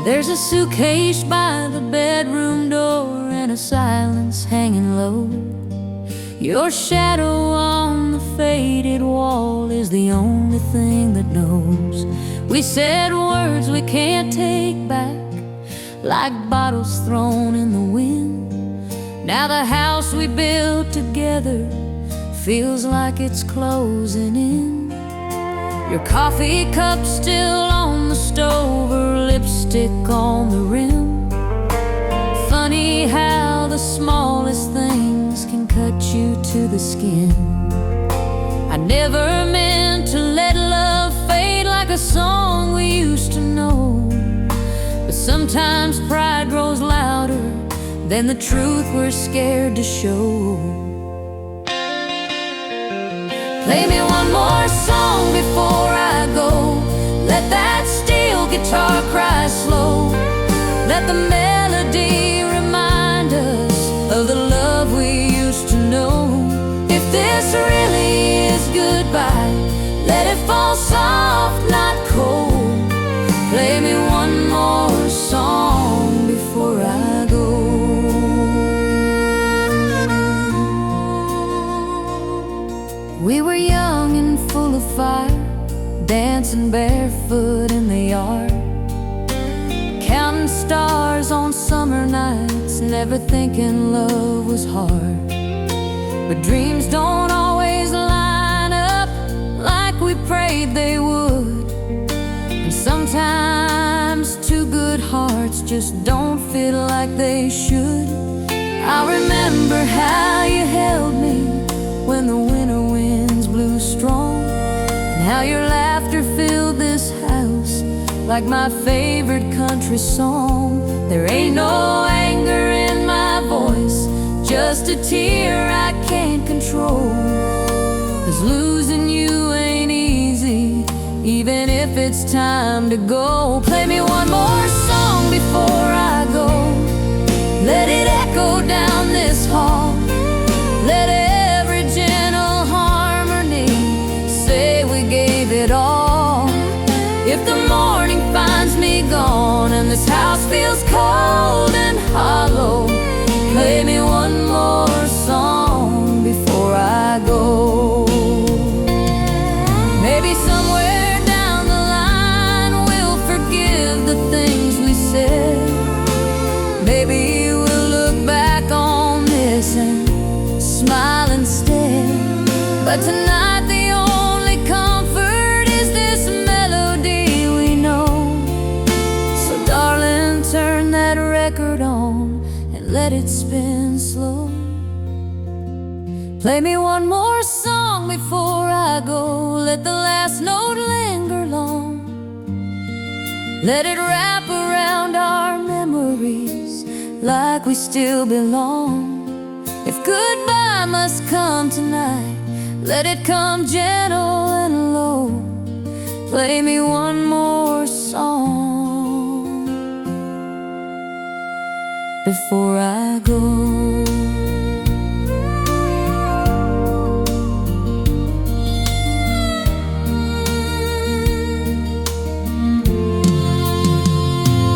There's a suitcase by the bedroom door and a silence hanging low. Your shadow on the faded wall is the only thing that knows. We said words we can't take back, like bottles thrown in the wind. Now the house we built together feels like it's closing in. Your coffee cup still on the stove, or lipstick on the rim. Funny how the smallest things can cut you to the skin. I never meant to let love fade like a song we used to know, but sometimes pride grows louder than the truth we're scared to show. Play me one more song before I go. Let that steel guitar cry slow. Let the melody remind us of the love we used to know. If this really is goodbye, let it fall soft, not cold. Play me one more song before I go. We were young and full of fire, dancing barefoot in the yard, counting stars on summer nights, never thinking love was hard. But dreams don't always line up like we prayed they would, and sometimes two good hearts just don't fit like they should. I remember how you held me when the winter winds blew strong, and how your laughter filled this house like my favorite country song. There ain't no anger in my voice, just a tear I can't control. 'Cause losing you ain't easy, even if it's time to go. Play me one more song before I go. Let it echo down this hall. Let every gentle harmony say we gave it all. If the morning finds me gone and this house feels cold and hollow, play me one more song before I go. Maybe somewhere down the line we'll forgive the things we said. Maybe we'll look back on this and smile instead. But tonight the only comfort is this melody we know. So darling, turn that record on and let it spin slow. Play me one more song before I go. Let the last note linger long. Let it wrap around our memories like we still belong. If goodbye must come tonight, let it come gentle and low. Play me one more song before I go.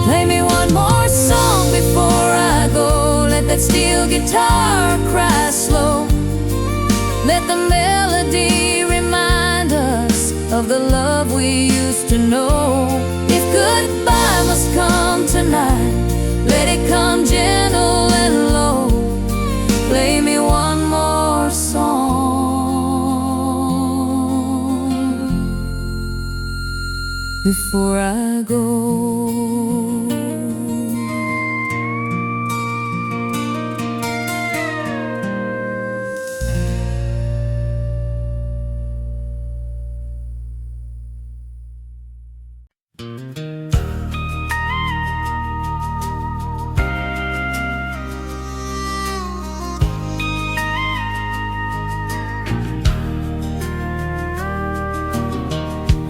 Play me one more song before I go. Let that steel guitar cry slow. Let the melody remind us of the love we used to know. If goodbye must come tonight, let it come gentle and low. Play me one more song before I go.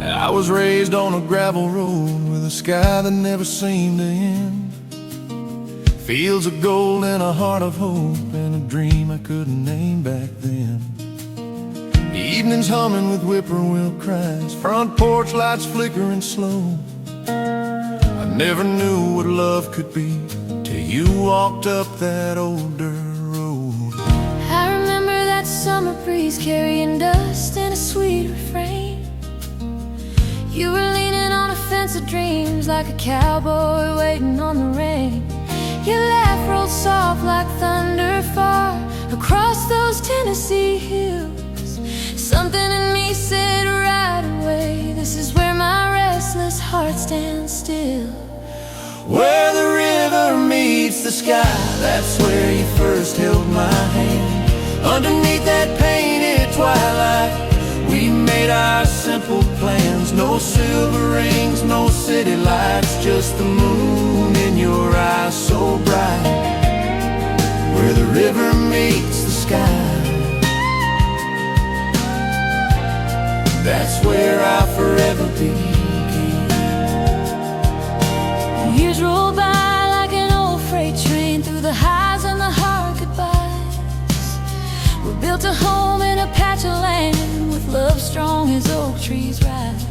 I was raised on a gravel road with a sky that never seemed to end. Fields of gold and a heart of hope, and a dream I couldn't name back then. Evenings humming with whippoorwill cries, front porch lights flickering slow. I never knew what love could be till you walked up that old dirt road. I remember that summer breeze carrying dust and a sweet refrain. You were leaning on a fence of dreams like a cowboy waiting on the rain. Your laugh rolled soft like thunder far across those Tennessee hills. Something in me said right away, this is where my restless heart stands still. Where the river meets the sky, that's where you first held my hand. Underneath that painted twilight, we made our simple plans. No silver rings, no city lights, just the moon in your eyes so bright. Where the river meets the sky, that's where I'll forever be. Years roll by like an old freight train through the highs and the hard goodbyes. We built a home in a patch of land with love strong as oak trees rise.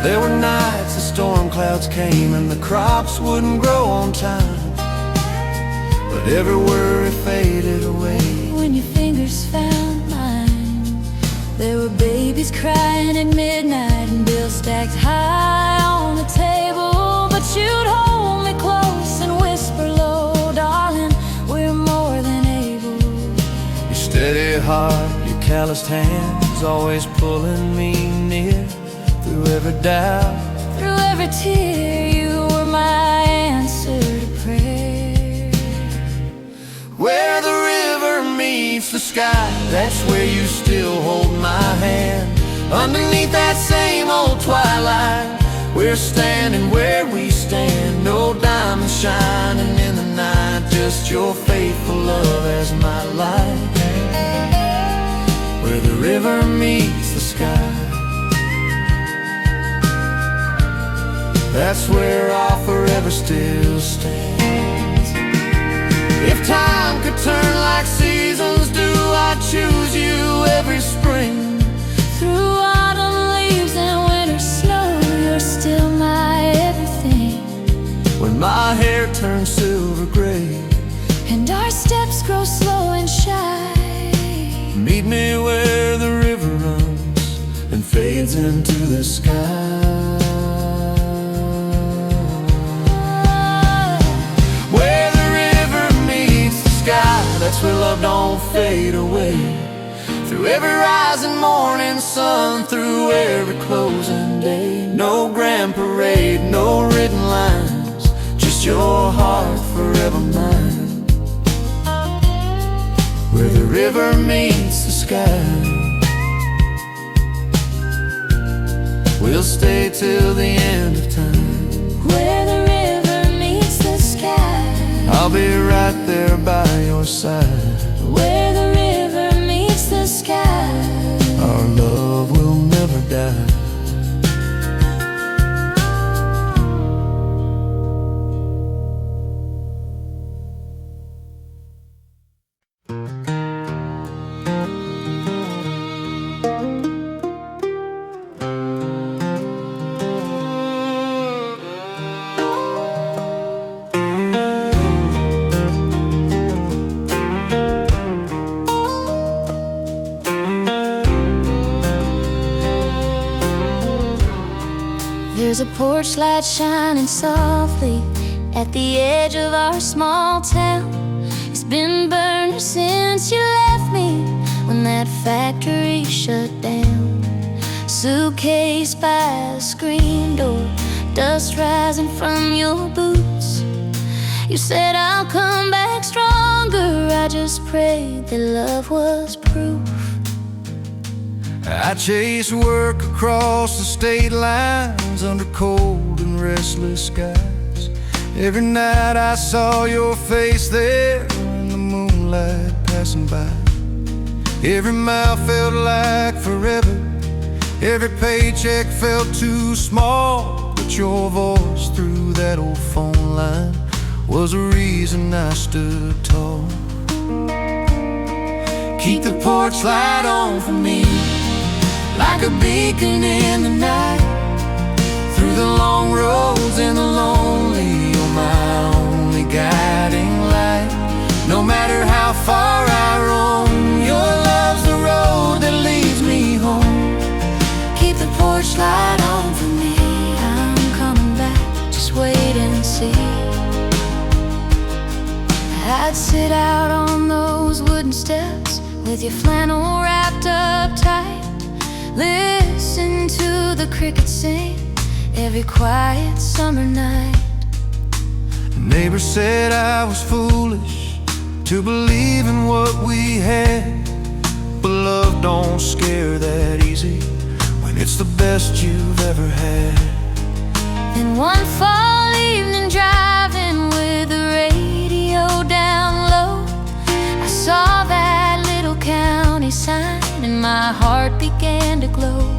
There were nights the storm clouds came and the crops wouldn't grow on time, but every worry faded away when your fingers found mine. There were babies crying at midnight and bills stacked high on the table, but you'd hold me close and whisper low, darling, we're more than able. Your steady heart, your calloused hands, always pulling me near. Through every doubt, through every tear, you were my answer to prayer. Where the river meets the sky, that's where you still hold my hand. Underneath that same old twilight, we're standing where we stand. No diamond shining in the night, just your faithful love as my light. Where the river meets the sky, that's where I'll forever still stand. If time could turn like seasons do, I'd choose you every spring. Through autumn leaves and winter snow, you're still my everything. When my hair turns silver gray and our steps grow slow and shy, meet me where the river runs and fades into the sky. That's where love don't fade away. Through every rising morning sun, through every closing day. No grand parade, no written lines, just your heart forever mine. Where the river meets the sky, we'll stay till the end of time. Where the river meets the sky, I'll be right there by your side. Where the river meets the sky, our love will never die. there's a porch light shining softly at the edge of our small town. It's been burning since you left me when that factory shut down. Suitcase by the screen door, dust rising from your boots. You said I'll come back stronger. I just prayed that love was proof. I chased work across the state lines under cold and restless skies. Every night I saw your face there in the moonlight passing by. Every mile felt like forever, every paycheck felt too small. But your voice through that old phone line was the reason I stood tall. Keep the porch light on for me, like a beacon in the night. Through the long roads and the lonely, you're my only guiding light. No matter how far I roam, your love's the road that leads me home. Keep the porch light on for me, I'm coming back, just wait and see. I'd sit out on those wooden steps with your flannel wrapped up tight, listen to the crickets sing every quiet summer night. Neighbors said I was foolish to believe in what we had, but love don't scare that easy when it's the best you've ever had. Then one fall evening, driving with the radio down low, I saw that little county sign and my heart began to glow.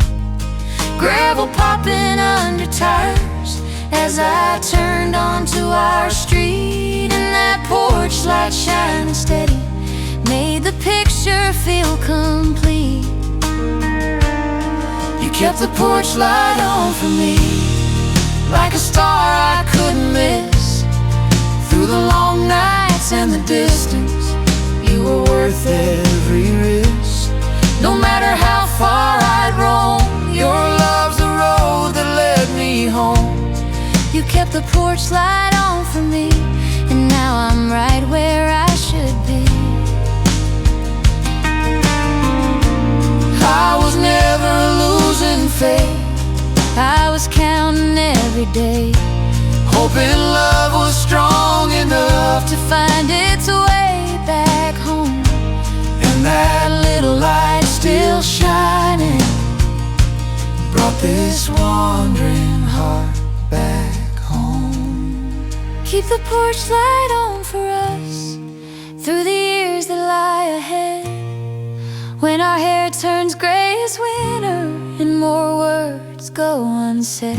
Gravel popping under tires as I turned onto our street, and that porch light shining steady made the picture feel complete. You kept the porch light on for me, like a star I couldn't miss. Through the long nights and the distance, you were worth every risk. No matter how far I'd roam, your love's the road that led me home. You kept the porch light on for me, and now I'm right where I should be. I was never losing faith, I was counting every day, hoping love was strong enough to find its way back home. and that little light still shining brought this wandering heart back home. Keep the porch light on for us through the years that lie ahead, when our hair turns gray as winter and more words go unsaid.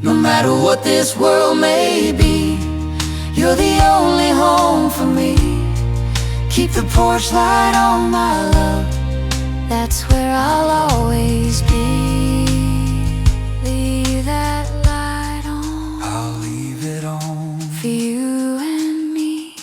No matter what this world may be, you're the only home for me. Keep the porch light on, my love, That's where I'll always be. Leave that light on, I'll leave it on for you and me.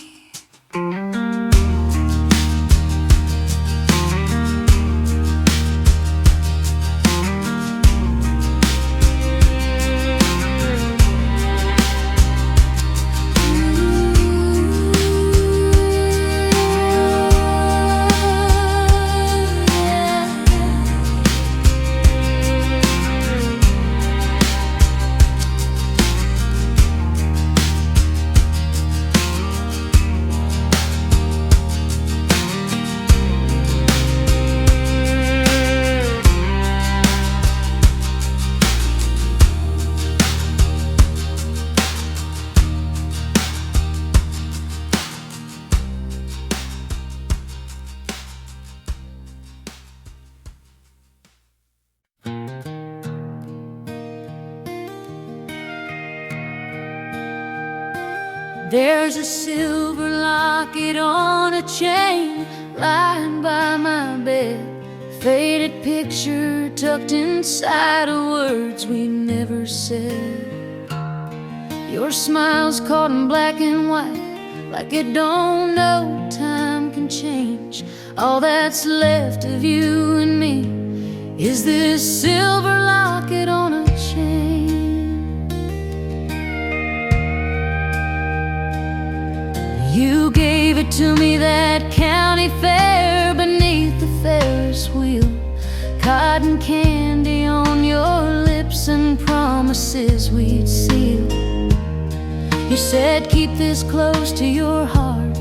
There's a silver locket on a chain lying by my bed, faded picture tucked inside of words we never said. Your smile's caught in black and white, like it don't know time can change. All that's left of you and me is this silver locket on a chain. You gave it to me that county fair beneath the Ferris wheel, cotton candy on your lips and promises we'd seal. You said keep this close to your heart,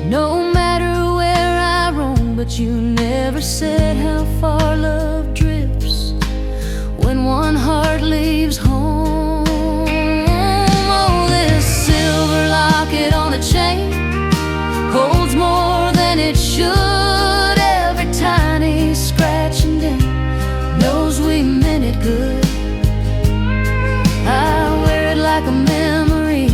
no matter where I roam, but you never said how far love drifts when one heart leaves home. Oh, this silver locket on the chain holds more than it should. Every tiny scratch and dent knows we meant it good. I wear it like a memory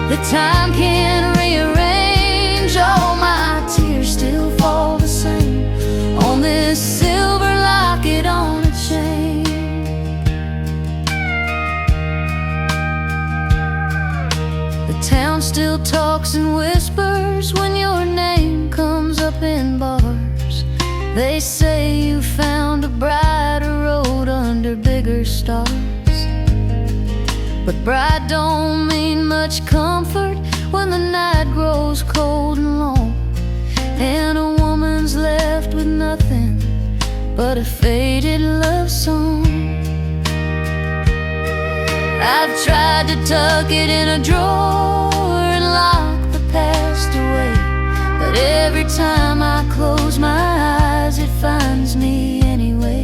that time can't rearrange. All my tears still fall the same on this silver locket on a chain. still talks and whispers when your name comes up in bars. They say you found a brighter road under bigger stars. But bright don't mean much comfort when the night grows cold and long, and a woman's left with nothing but a faded love song. I've tried to tuck it in a drawer and lock the past away, but every time I close my eyes it finds me anyway.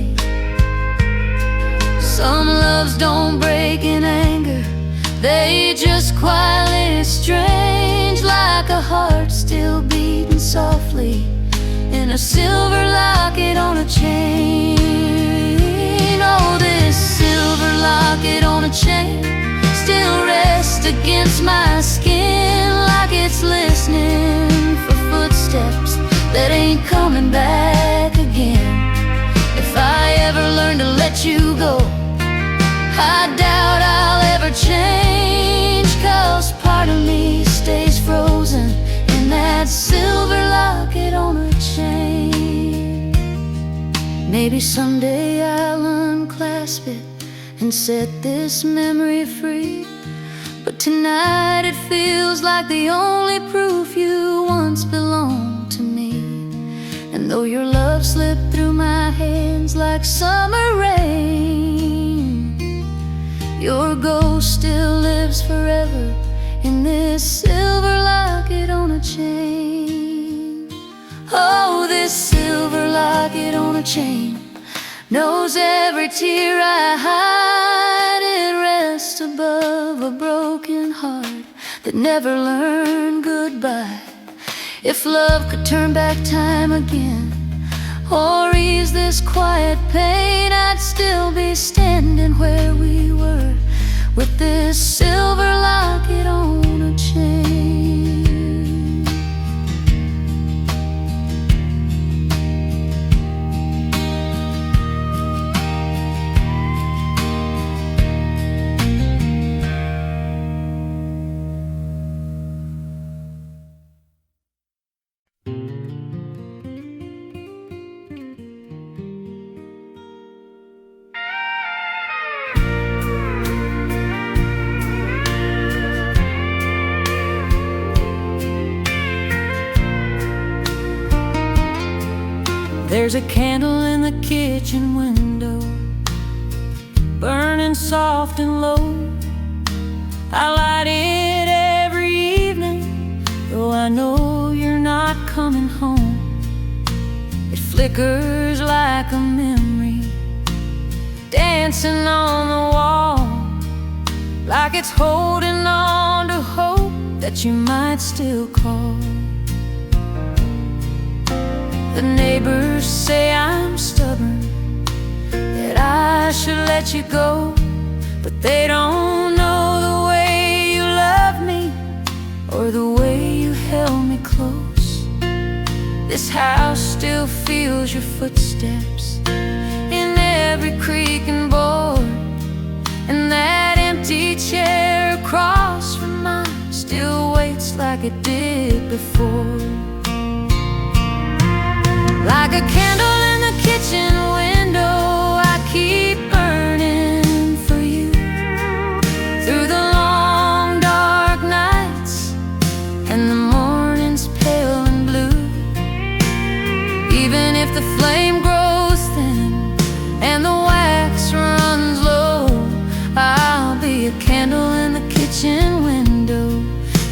Some loves don't break in anger, they just quietly estrange, like a heart still beating softly in a silver locket on a chain. Oh, this silver locket on a chain still rests against my skin, like it's listening for footsteps that ain't coming back again. If I ever learn to let you go, I doubt I'll ever change, 'cause part of me stays frozen in that silver locket on a chain. Maybe someday I'll unclasp it and set this memory free, but tonight it feels like the only proof you once belonged to me. And though your love slipped through my hands like summer rain, your ghost still lives forever in this silver locket on a chain. Oh, this silver locket on a chain knows every tear I hide. It rests above a broken heart that never learned goodbye. If love could turn back time again or ease this quiet pain, I'd still be standing where we were with this silver locket on a chain. There's a candle in the kitchen window, burning soft and low. I light it every evening, though I know you're not coming home. It flickers like a memory, dancing on the wall, like it's holding on to hope that you might still call. The neighbors say I'm stubborn, that I should let you go, but they don't know the way you love me or the way you held me close. This house still feels your footsteps in every creak and board, and that empty chair across from mine still waits like it did before. Like a candle in the kitchen window, I keep burning for you through the long dark nights and the mornings pale and blue. Even if the flame grows thin and the wax runs low, I'll be a candle in the kitchen window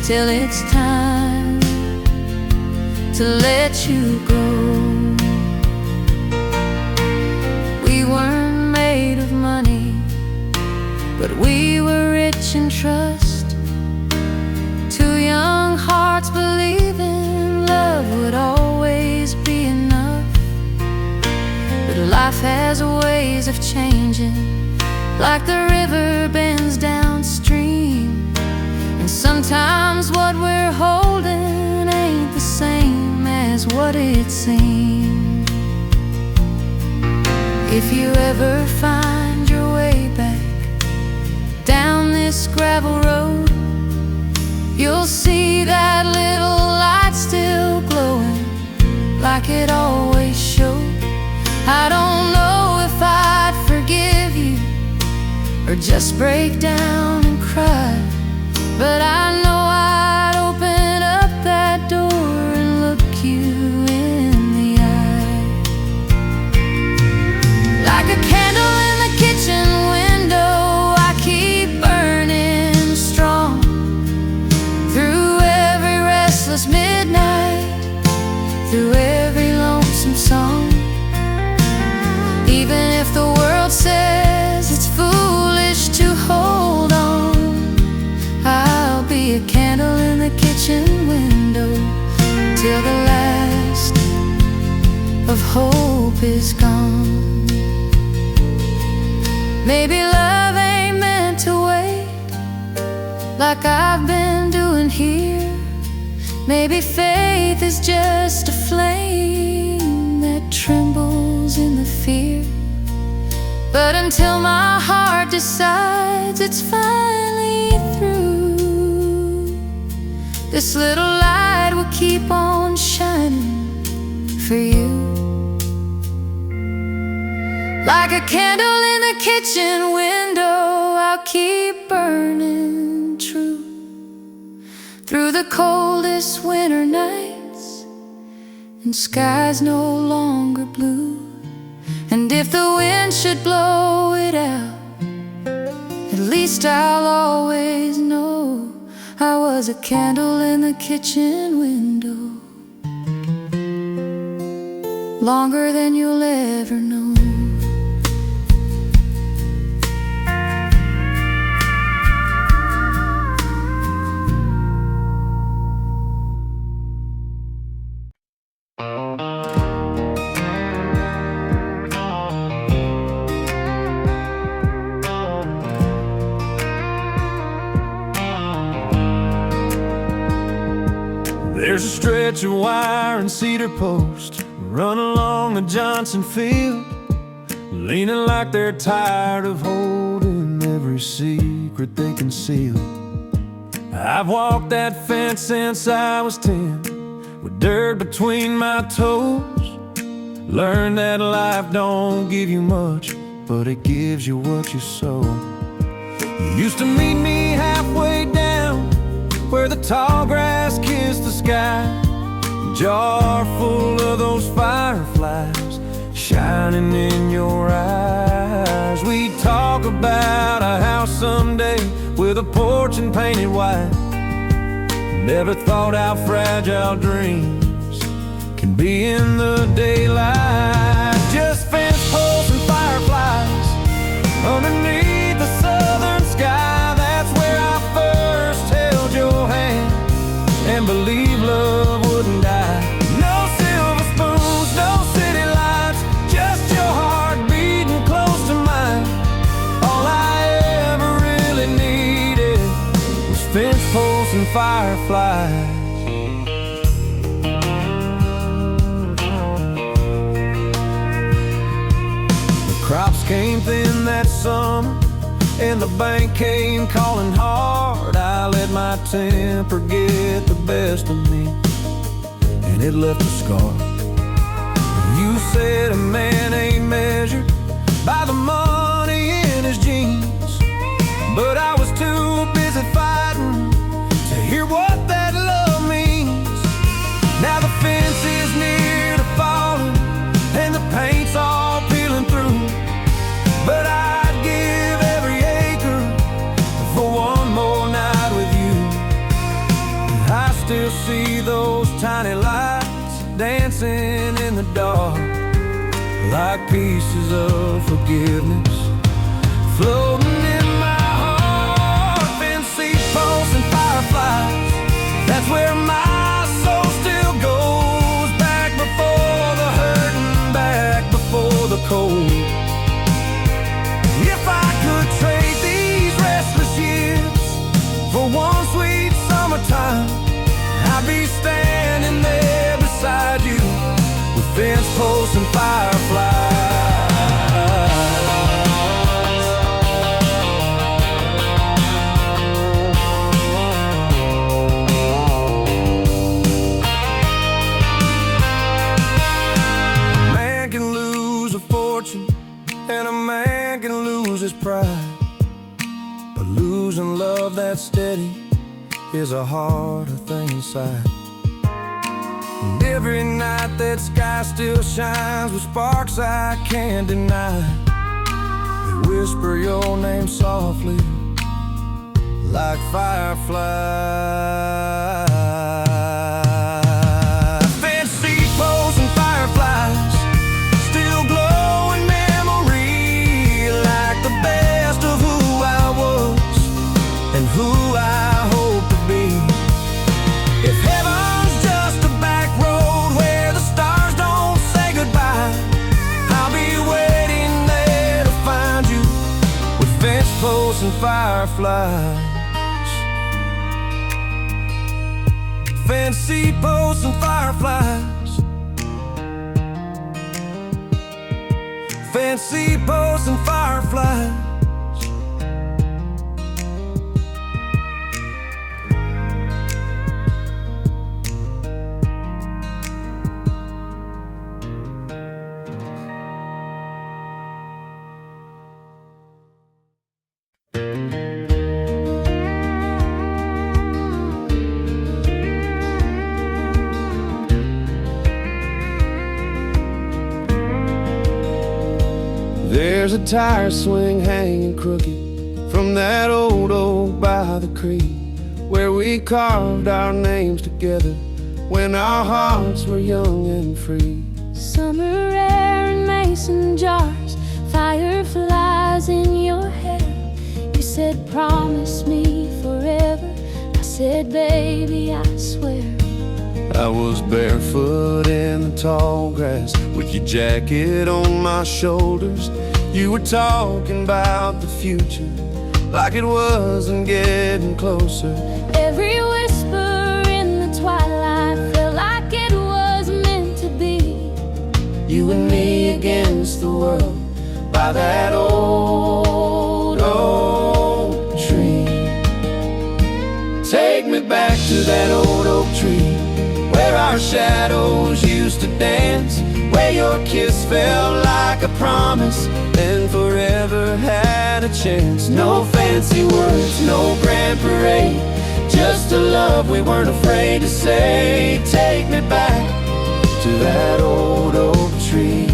till it's time to let you go. But we were rich in trust, two young hearts believing love would always be enough. But life has ways of changing, like the river bends downstream, and sometimes what we're holding ain't the same as what it seemed. If you ever find your way back down this gravel road, you'll see that little light still glowing like it always showed. I don't know if I'd forgive you or just break down and cry, but I know I'd open up that door and look you in the eye. Like a candle in the kitchen window, I keep burning strong through every restless midnight, through every lonesome song. Even if the world says it's foolish to hold on, I'll be a candle in the kitchen window till the last of hope is gone. Maybe love ain't meant to wait like I've been doing here. Maybe faith is just a flame that trembles in the fear. But until my heart decides it's finally through, this little light will keep on shining for you. Like a candle in the kitchen window, I'll keep burning true through the coldest winter nights and skies no longer blue. And if the wind should blow it out, at least I'll always know I was a candle in the kitchen window, longer than you'll ever know. There's a stretch of wire and cedar post run along the Johnson field, leaning like they're tired of holding every secret they conceal. I've walked that fence since I was 10, with dirt between my toes. Learned that life don't give you much, but it gives you what you sow. You used to meet me halfway down where the tall grass kissed the sky, a jar full of those fireflies shining in your eyes. We talk about a house someday with a porch and painted white. Never thought how fragile dreams can be in the daylight. Just fence posts and fireflies underneath the southern sky. That's where I first held your hand and believed love wouldn't die. No silver spoons, no city lights, just your heart beating close to mine. All I ever really needed was fence posts and fireflies. Crops came thin that summer, and the bank came calling hard. I let my temper get the best of me, and it left a scar. You said a man ain't measured by the money in his jeans, but I was too busy fighting to hear what that love means. Now the fence is near to falling, and the paint's all peeling through, but I'd give every acre for one more night with you. I still see those tiny lights dancing in the dark, like pieces of forgiveness floating in my heart. Fence posts and fireflies, that's where my soul still goes. Back before the hurt and back before the cold. If I could trade these restless years for one sweet summertime, I'd be standing there beside you with fence posts and fireflies. there's a harder thing inside. And every night that sky still shines with sparks I can't deny. They whisper your name softly like fireflies. Fancy posts and fireflies still glow in memory, like the best of who I was and who I hope to be. If heaven's just a back road where the stars don't say goodbye, I'll be waiting there to find you with fence posts and fireflies. Fancy posts and fireflies. Fancy posts and fireflies. There's a tire swing hanging crooked from that old oak by the creek, where we carved our names together when our hearts were young and free. Summer air in mason jars, fireflies in your hair. You said promise me forever. I said baby I swear. I was barefoot in the tall grass with your jacket on my shoulders. You were talking about the future like it wasn't getting closer. Every whisper in the twilight felt like it was meant to be. You and me against the world by that old oak tree. Take me back to that old oak tree where our shadows used to dance, where your kiss felt like a promise and forever had a chance. No fancy words, no grand parade, just a love we weren't afraid to say. Take me back to that old oak tree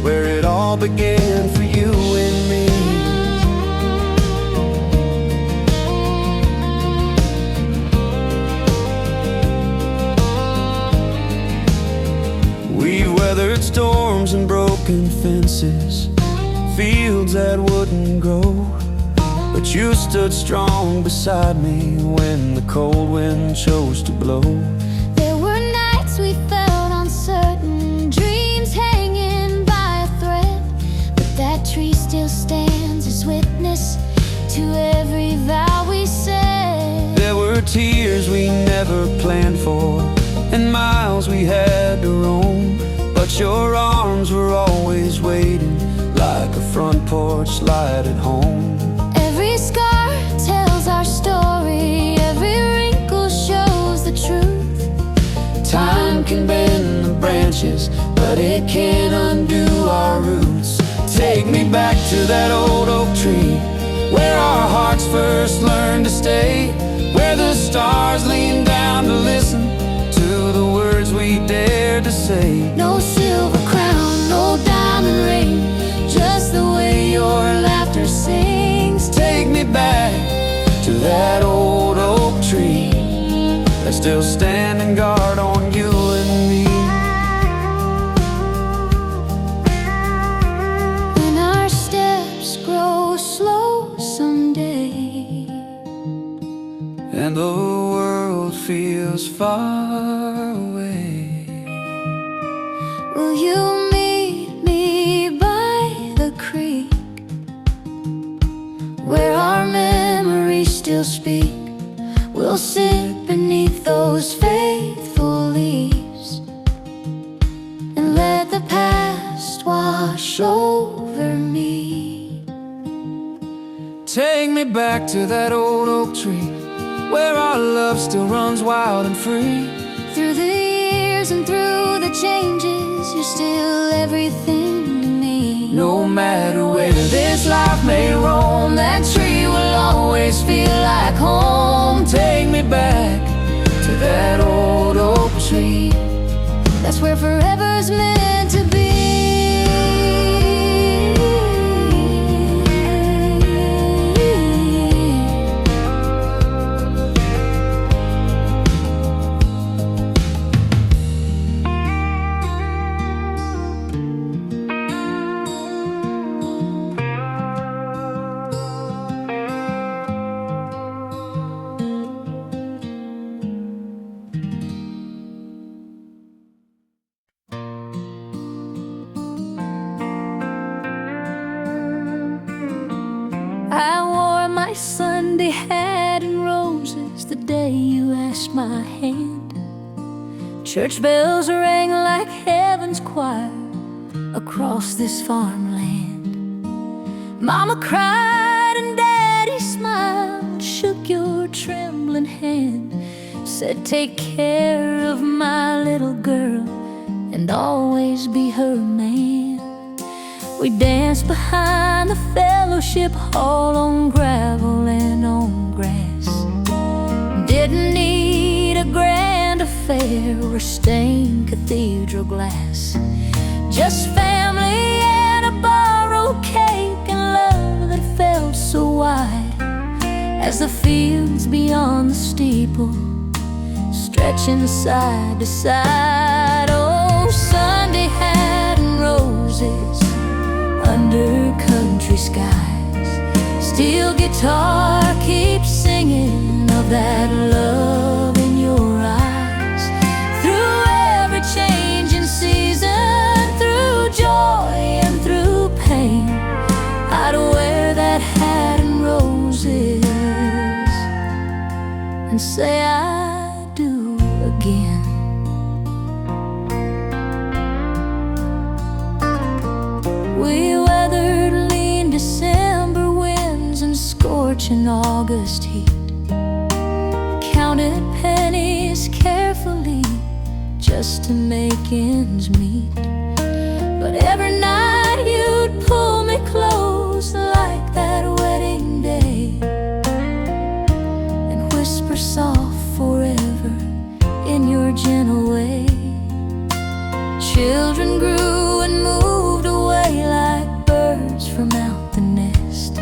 where it all began for you and me. We've weathered storms and broken fences, fields that wouldn't grow, but you stood strong beside me when the cold wind chose to blow. There were nights we felt uncertain, dreams hanging by a thread, but that tree still stands as witness to every vow we said. There were tears we never planned for and miles we had to roam, but your arms were always waiting like a front porch light at home. Every scar tells our story, every wrinkle shows the truth. Time can bend the branches, but it can't undo our roots. Take me back to that old oak tree where our hearts first learned to stay, where the stars leaned down to listen to the words we dared to say. No silver crown, no diamond ring, just the way your laughter sings. Take me back to that old oak tree that's still standing guard on you and me. When our steps grow slow someday and the world feels far away, will you meet me by the creek where our memories still speak? We'll sit beneath those faithful leaves and let the past wash over me. Take me back to that old oak tree where our love still runs wild and free. Through the years and through the changes, you're still everything to me. No matter where this life may roam, that tree will always feel like home. Take me back to that old oak tree. That's where forever's meant to be. I wore my Sunday hat and roses the day you asked my hand. Church bells rang like heaven's choir across this farmland. Mama cried and Daddy smiled, shook your trembling hand, said take care of my little girl and always be her man. We danced behind the fellowship hall on gravel and on grass. Didn't need a grand affair or stained cathedral glass. Just family and a borrowed cake and love that felt so wide as the fields beyond the steeple stretching side to side. Oh, Sunday hat and roses under country skies. Steel guitar keeps singing of that love in your eyes. Through every changing season, through joy and through pain, I'd wear that hat and roses and say I do again. We weathered lean December winds and scorching August heat, counted pennies carefully just to make ends meet. But every night you'd pull me close like that wedding day and whisper soft forever in your gentle way. Children grew and moved away like birds from out the nest,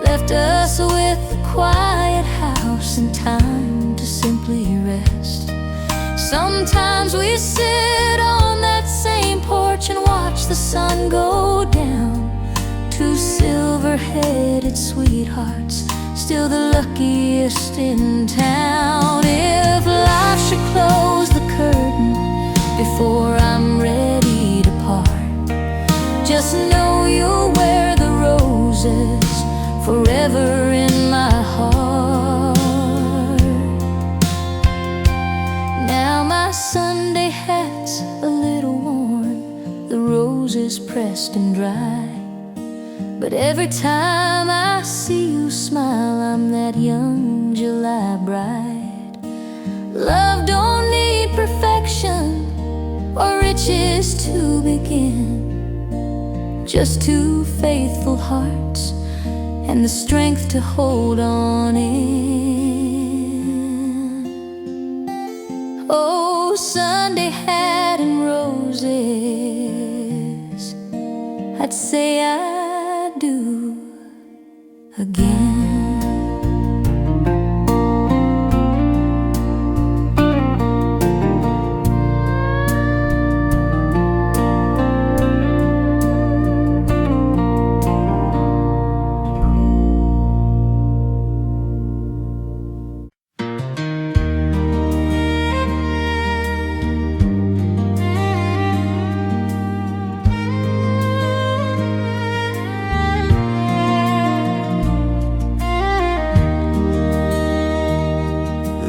left us with a quiet house and time to simply rest. Sometimes we sit on that same porch and watch the sun go down. Two silver-headed sweethearts, still the luckiest in town. If life should close the curtain before I'm ready to part, just know you'll wear the roses forever in my heart. Now my Sunday hat's a little worn, the roses pressed and dry, but every time I see you smile, I'm that young July bride. Love don't need perfection or riches to begin, just two faithful hearts and the strength to hold on in. Oh, Sunday hat and roses, I'd say I do again.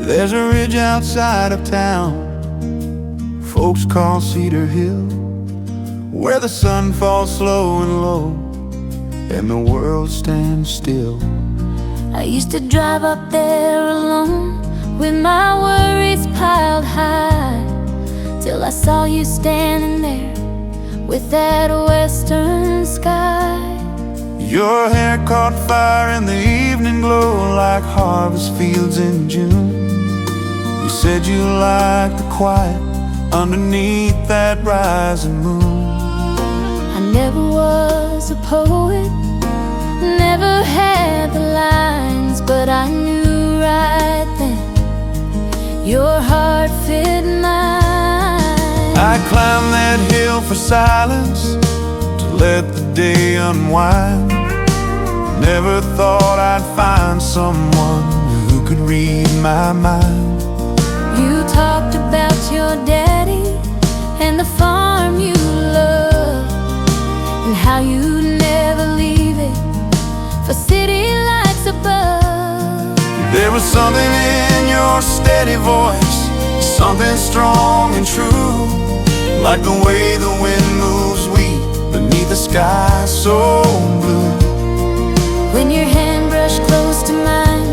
There's a ridge outside of town folks call Cedar Hill, where the sun falls slow and low and the world stands still. I used to drive up there alone with my worries piled high, till I saw you standing there with that western sky. Your hair caught fire in the evening glow, like harvest fields in June. You said you liked the quiet underneath that rising moon. I never was a poet, never had the lines, but I knew right then your heart fit mine. I climbed that hill for silence, to let the day unwind. Never thought I'd find someone who could read my mind. You talked about your daddy and the farm you love, and how you'd never leave it for city lights above. There was something in your steady voice, something strong and true, like the way the wind moves wheat beneath the sky so blue. When your hand brushed close to mine,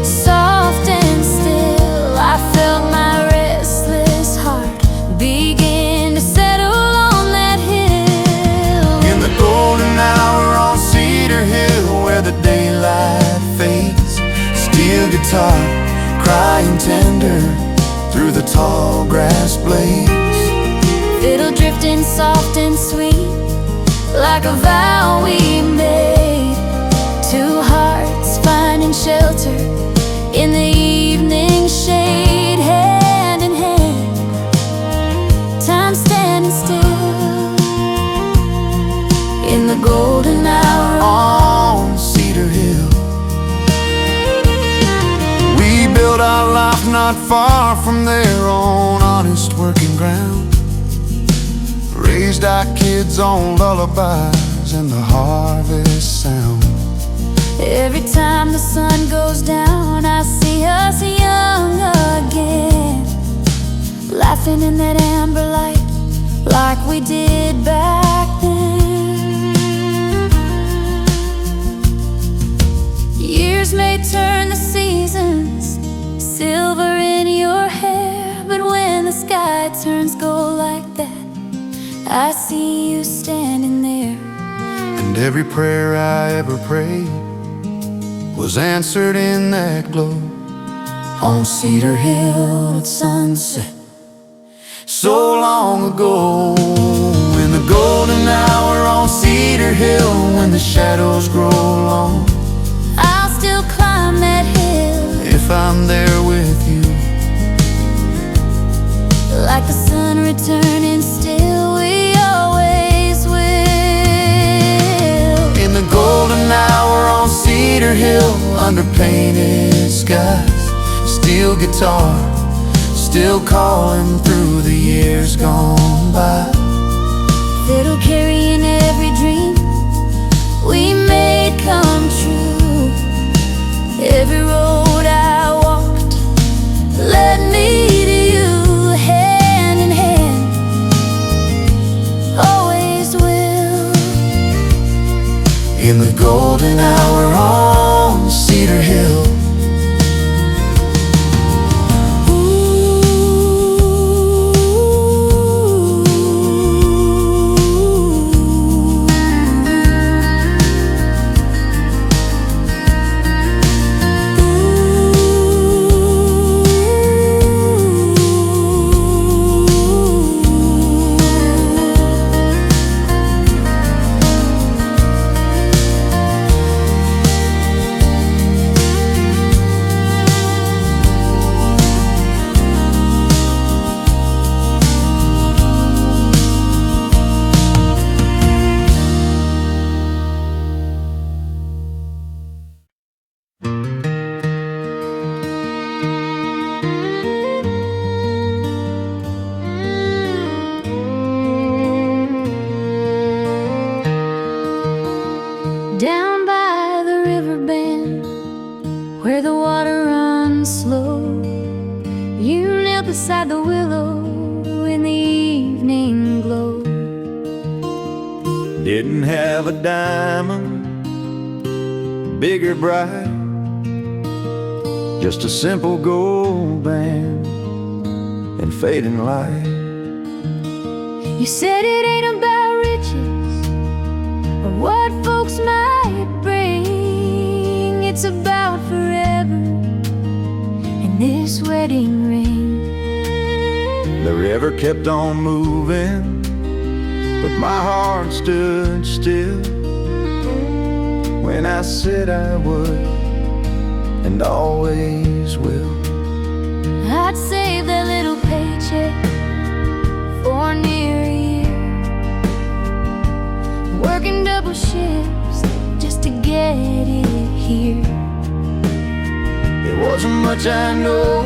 soft and still, I felt my restless heart begin to settle on that hill. In the golden hour on Cedar Hill, where the daylight fades, steel guitar crying tender through the tall grass blades. Fiddle drifting soft and sweet, like a vow we made. Two hearts finding shelter in the evening shade, hand in hand, time standing still. In the golden hour on Cedar Hill, we built our life not far from there on honest working ground. Raised our kids on lullabies and the harvest sound. Every time the sun goes down, I see us young again, laughing in that amber light like we did back then. Years may turn the seasons, silver in your hair, but when the sky turns gold like that, I see you standing there. And every prayer I ever prayed was answered in that glow on Cedar Hill at sunset, so long ago. In the golden hour on Cedar Hill, when the shadows grow long, I'll still climb that hill if I'm there with you. Like the sun returning still, we always will. In the golden hour on Cedar Hill, under painted skies, steel guitar still calling through the years gone by. Fiddle carrying every dream we made come true. Every road I walked led me to you, hand in hand, always will. In the golden hour on Cedar Hill, down by the river bend, where the water runs slow, you knelt beside the willow in the evening glow. didn't have a diamond, big or bright, just a simple gold band and fading light. You said it ain't about riches or what folks might bring. It's about forever and this wedding ring. The river kept on moving, but my heart stood still when I said I would and always will. I'd save that little paycheck for near a year, working double shifts just to get it here. It wasn't much, I know,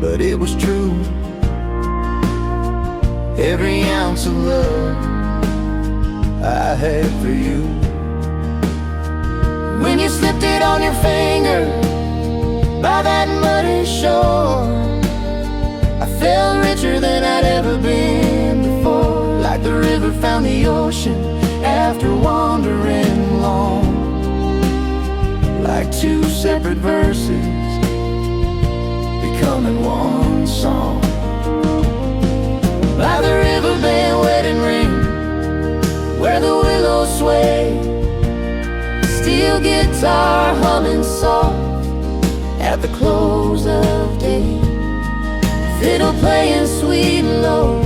but it was true. Every ounce of love I had for you. When you slipped it on your finger by that muddy shore, I felt richer than I'd ever been before. Like the river found the ocean after wandering long. Like two separate verses becoming one song. By the riverbed wedding ring, where the willows sway, steel guitar humming soft at the close of day, fiddle playing sweet and low,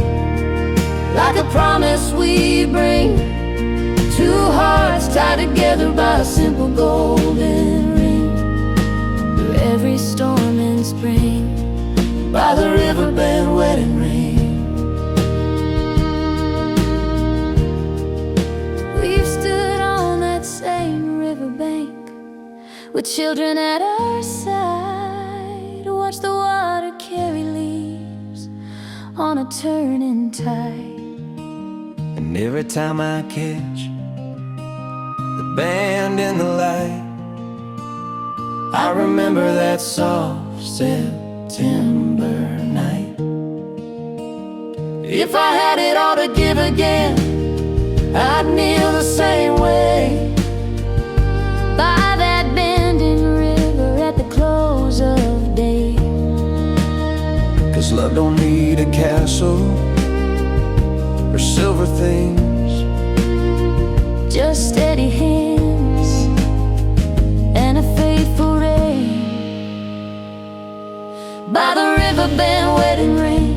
like a promise we bring. Two hearts tied together by a simple golden ring. Through every storm in spring, by the riverbed wedding ring. We've stood on that same riverbank with children at our side, watch the water carry leaves on a turning tide. And every time I catch the band in the light, I remember that soft September night. If I had it all to give again, I'd kneel the same way by that bending river at the close of day. 'Cause love don't need a castle or silver things, just steady hands and a faithful rain. By the riverbed wedding ring,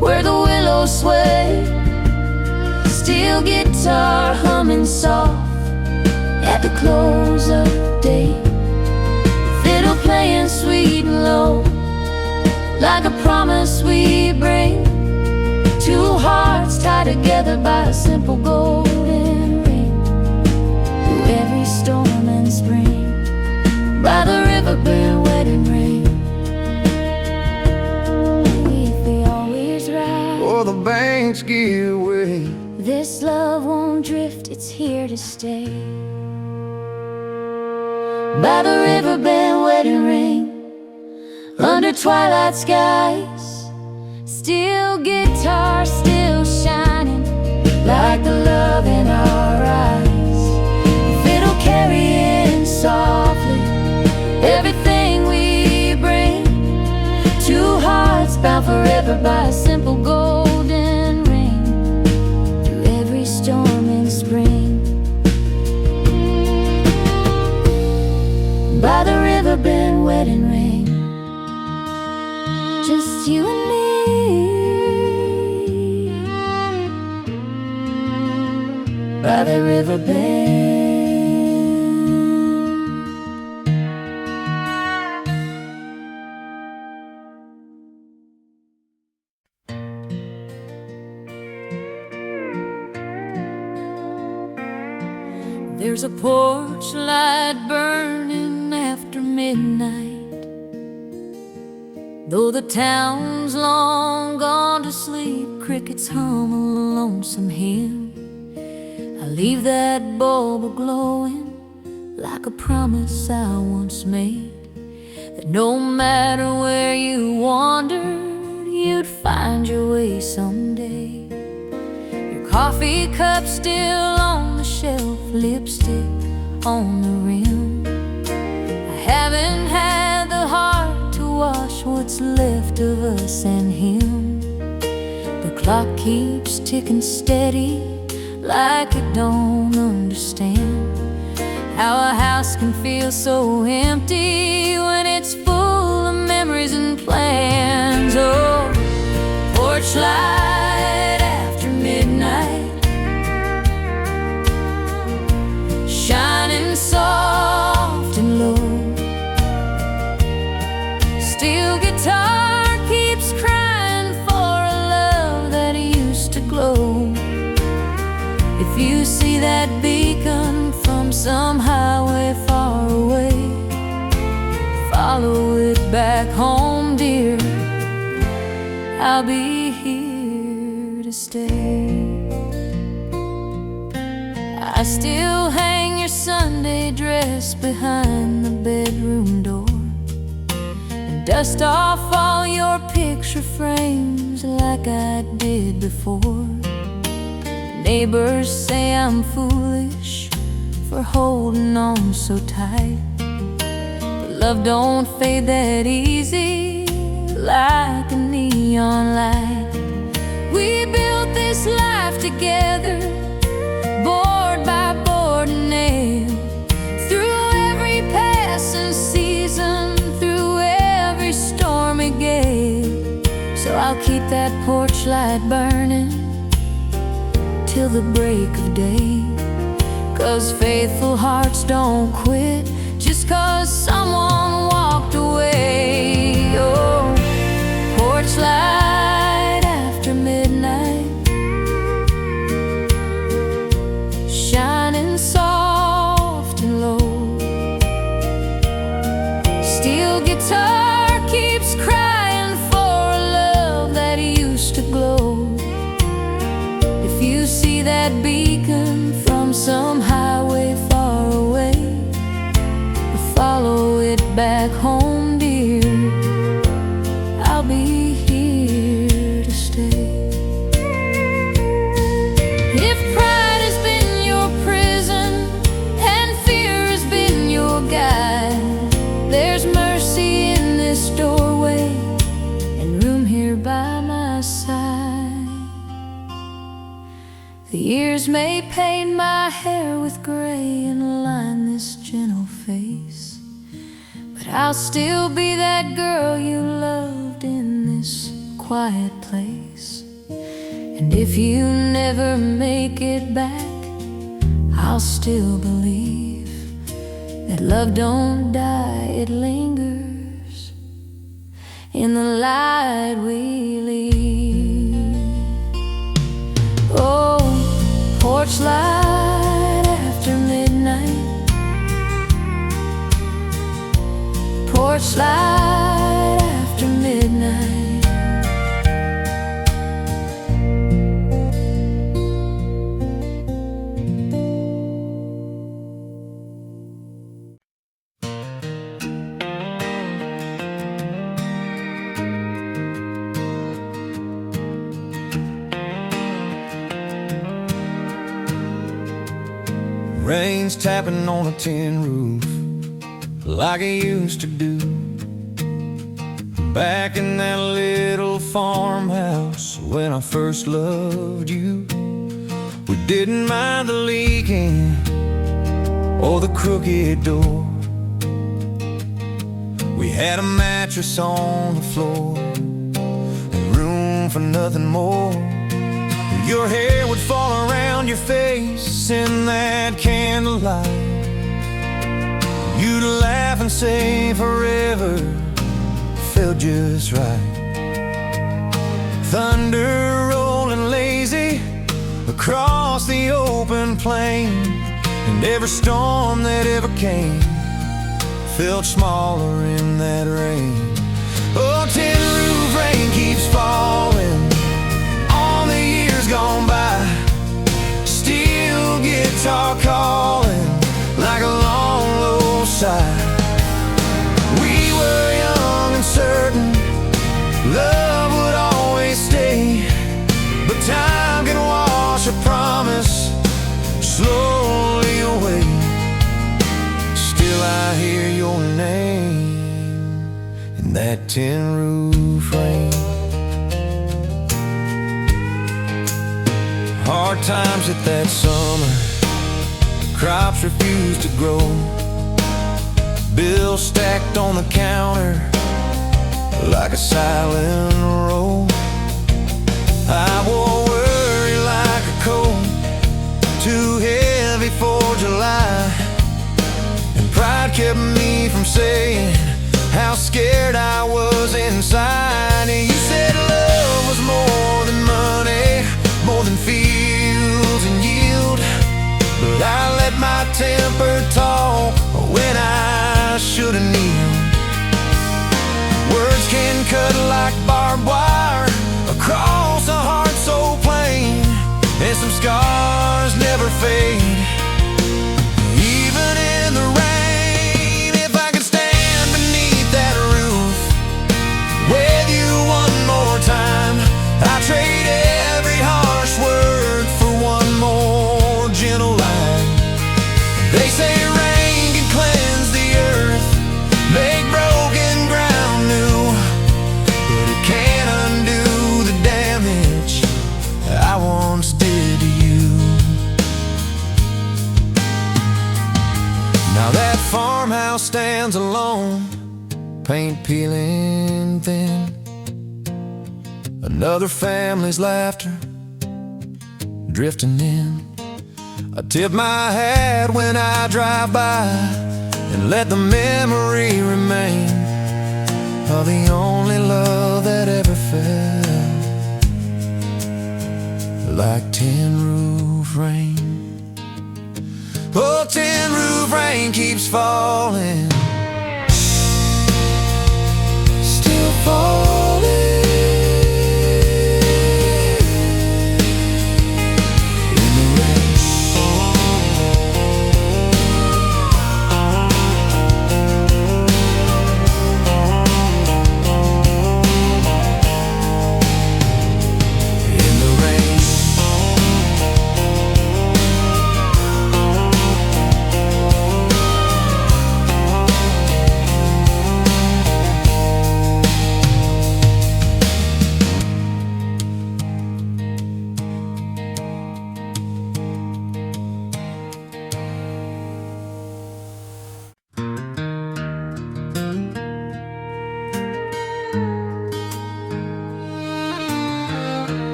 where the willows sway, steel guitar humming soft at the close of day, fiddle playing sweet and low, like a promise we bring. Two hearts tied together by a simple golden ring. Through every storm and spring, by the riverbed wedding ring. If we always ride, or the banks give way, this love won't drift, it's here to stay. By the riverbed wedding ring, under twilight skies, steel guitar still shining like the love in our eyes. Fiddle carrying softly everything we bring. Two hearts bound forever by a simple golden ring. Through every storm in spring, by the riverbed wedding ring. Just you and me, by the riverbed. There's a porch light burning after midnight, though the town's long gone to sleep. Crickets hum a lonesome hymn. I leave that bulb a-glowing like a promise I once made, that no matter where you wandered, you'd find your way someday. Your coffee cup still on the shelf, lipstick on the rim. I haven't had the heart to wash what's left of us and him. The clock keeps ticking steady, like it don't understand how a house can feel so empty when it's full of memories and plans. Oh, porch light after midnight, shining soft and low. Steel guitar keeps crying for a love that used to glow. If you see that beacon from some highway far away, follow it back home, dear. I'll be here to stay. I still hang your Sunday dress behind the bedroom door, and dust off all your picture frames like I did before. Neighbors say I'm foolish for holding on so tight, but love don't fade that easy like a neon light. We built this life together, board by board and nail, through every passing season, through every stormy gale. So I'll keep that porch light burning till the break of day, 'cause faithful hearts don't quit just 'cause someone walked away. Oh, porch light after midnight, shining soft and low. Steel guitar keeps crying for a love that used to glow. If you see that beacon from some highway far away, follow it back home, dear. I'll be here to stay. If pride has been your prison and fear has been your guide, there's mercy in this doorway and room here by my side. The years may paint my hair with gray and line this gentle face, but I'll still be that girl you loved in this quiet place. And if you never make it back, I'll still believe that love don't die, it lingers in the light we leave. Oh, porch light after midnight, porch light after midnight. Rain's tapping on a tin roof like it used to do, back in that little farmhouse when I first loved you. We didn't mind the leaking or the crooked door. We had a mattress on the floor and room for nothing more. Your hair would fall around your face in that candlelight. You'd laugh and say forever felt just right. Thunder rolling lazy across the open plain, and every storm that ever came felt smaller in that rain. Oh, tin roof rain keeps falling on the years gone by. Steel guitar calling like a long low sigh. We were young and certain love would always stay, but time can wash a promise slowly away. Still I hear your name in that tin roof rain. Hard times hit that summer, crops refused to grow, bills stacked on the counter like a silent roll. I wore worry like a coat, too heavy for July, and pride kept me from saying how scared I was inside. And you said love was more than money, more than fields and yield, but I let my temper talk when I should've kneeled. Words can cut like barbed wire across a heart so plain, and some scars never fade, even in the rain. If I could stand beneath that roof with you one more time, I'd trade every harsh word for one more gentle line. They say rain can cleanse the earth, make broken ground new, but it can't undo the damage I once did to you. Now that farmhouse stands alone, paint peeling thin, another family's laughter drifting in. I tip my hat when I drive by and let the memory remain of the only love that ever felt like tin roof rain. Oh, tin roof rain keeps falling, still falling.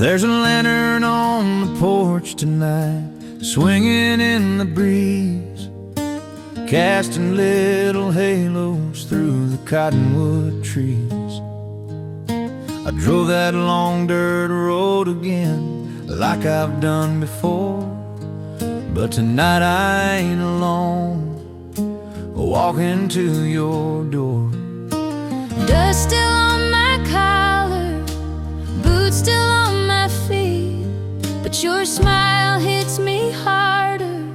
There's a lantern on the porch tonight, swinging in the breeze, casting little halos through the cottonwood trees. I drove that long dirt road again, like I've done before, but tonight I ain't alone, walking to your door. Dust still on my collar, boots still on my feet, but your smile hits me harder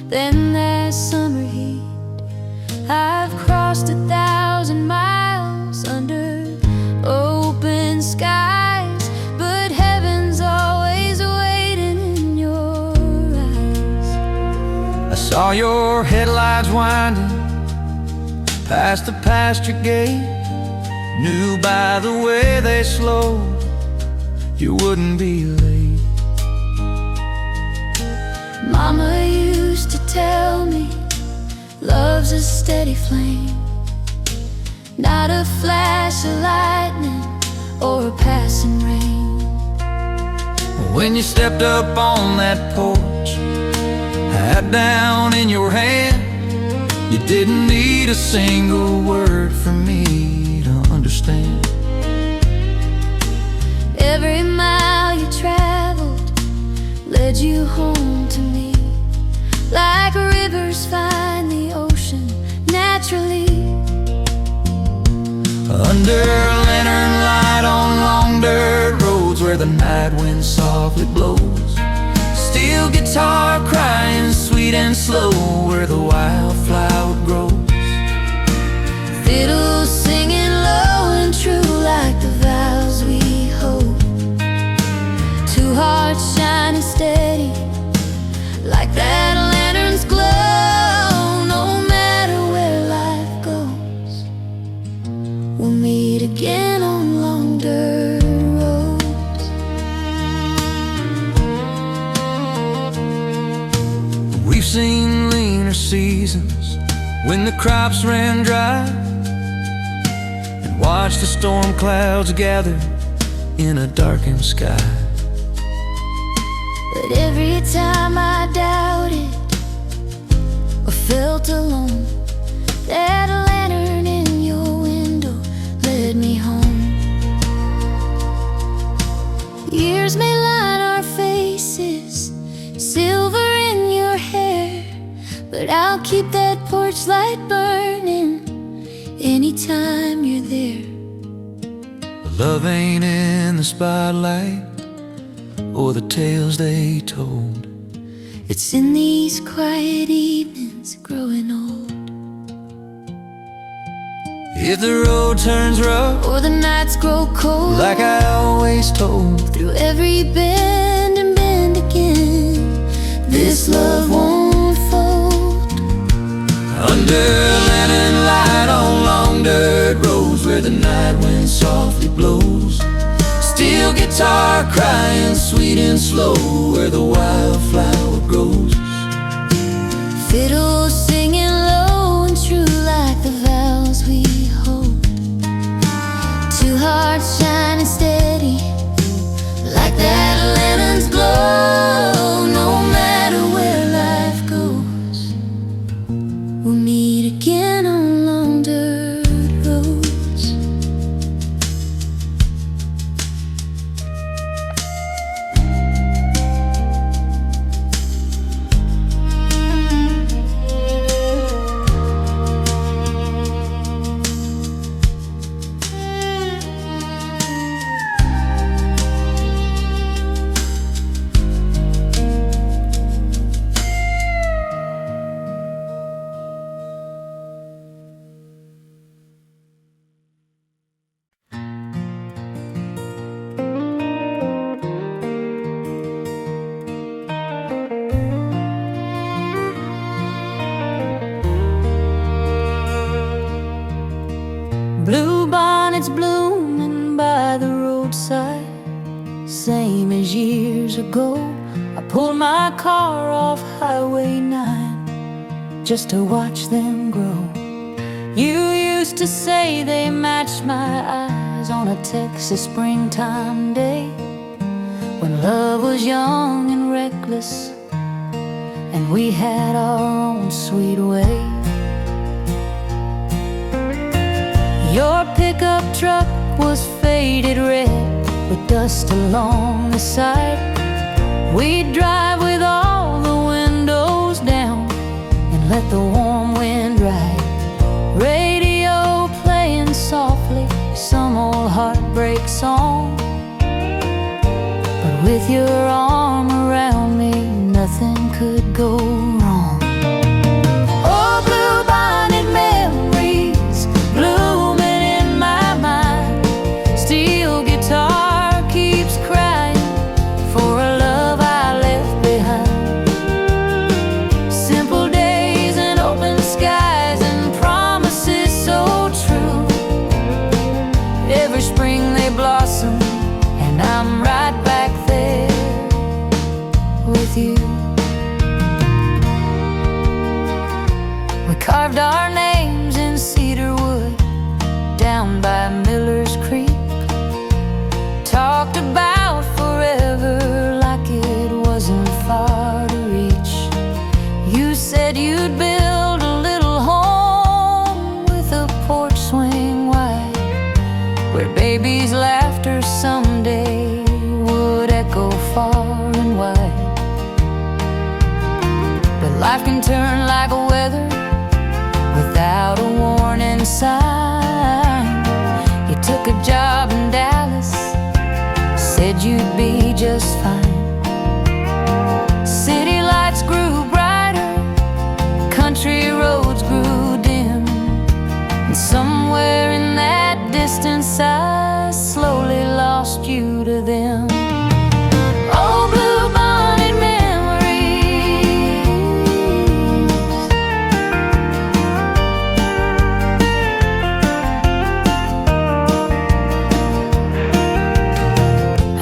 than that summer heat. I've crossed 1,000 miles under open skies, but heaven's always waiting in your eyes. I saw your headlights winding past the pasture gate, knew by the way they slowed you wouldn't be late. Mama used to tell me love's a steady flame, not a flash of lightning or a passing rain. When you stepped up on that porch, hat down in your hand, you didn't need a single word from me to understand. Every mile you traveled led you home to me, like rivers find the ocean naturally. Under a lantern light on long dirt roads where the night wind softly blows, steel guitar crying sweet and slow where the wildflower grows, Fiddles singing low and true like the vows we hold, two hearts shining steady like that lantern's glow. No matter where life goes, we'll meet again days when the crops ran dry, and watched the storm clouds gather in a darkened sky. But every time I doubted or felt alone, that lantern in your window led me home. Years may line our faces, silver in your hair, but I'll keep that porch light burning anytime you're there. Love ain't in the spotlight or the tales they told. It's in these quiet evenings growing old. If the road turns rough Or the nights grow cold, like I always told, through every bend and bend again, this love won't fold. under a lantern light on long dirt roads where the night wind softly blows, steel guitar crying sweet and slow where the wildflower grows, Fiddles singing low and true like the vows we hold, two hearts shining steady like that lantern's glow. No matter where life goes, we'll meet again on long dirt roads. Blue bonnets blooming by the roadside, same as years ago. I pulled my car off Highway 9 just to watch them grow. You used to say they matched my eyes on a Texas springtime day, when love was young and reckless and we had our own sweet way. Your pickup truck was faded red with dust along the side. We'd drive with all the windows down and let the warm wind ride. Radio playing softly some old heartbreak song, but with your arm around me, nothing could go wrong. Oh, blue bonnet memories blooming in my mind. Steel guitar keeps crying for a love I left behind. Simple days and open skies and promises so true. Every spring they blossom and I'm right back there with you. We carved our names in cedar wood down by Miller's Creek, talked about forever like it wasn't far to reach. You said you'd build a little home with a porch swing wide, where baby's laughter someday would echo far and wide. But life can turn like weather without a warning sign. You took a job in Dallas, said you'd be just fine. City lights grew brighter, country roads grew dim, and somewhere in that distance I slowly lost you to them. Oh, blue bonnet memories,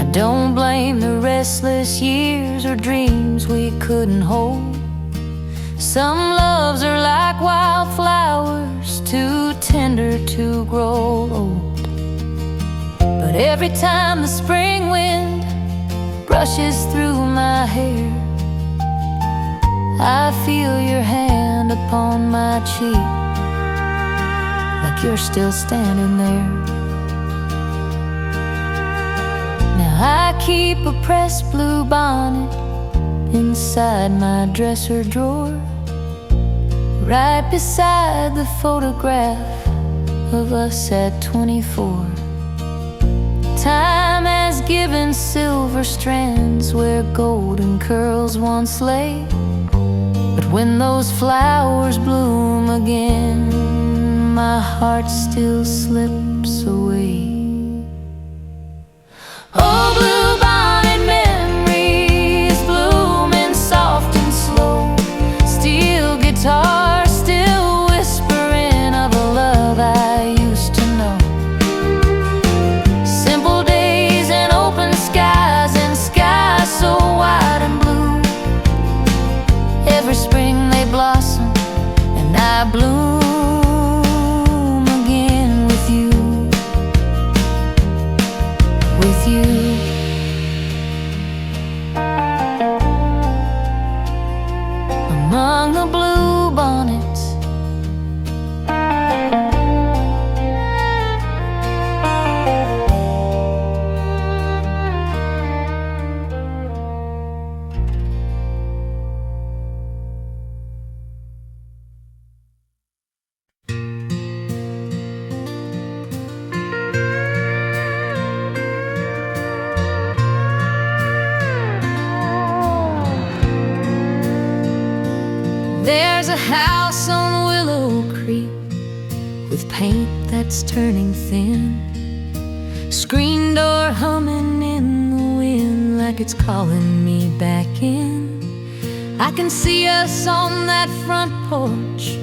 I don't blame the restless years or dreams we couldn't hold. Some loves are like to grow old. But every time the spring wind brushes through my hair, I feel your hand upon my cheek, like you're still standing there. Now I keep a pressed blue bonnet inside my dresser drawer, right beside the photograph of us at 24. Time has given silver strands where golden curls once lay, but when those flowers bloom again, my heart still slips away. Oh, bluebonnet memories blooming soft and slow, steel guitar still whispering of a love I used to know. Simple days and open skies and skies so wide and blue. Every spring they blossom and I bloom again with you, with you. Among the blue bonnets, there's a house on Willow Creek with paint that's turning thin, screen door humming in the wind like it's calling me back in. I can see us on that front porch,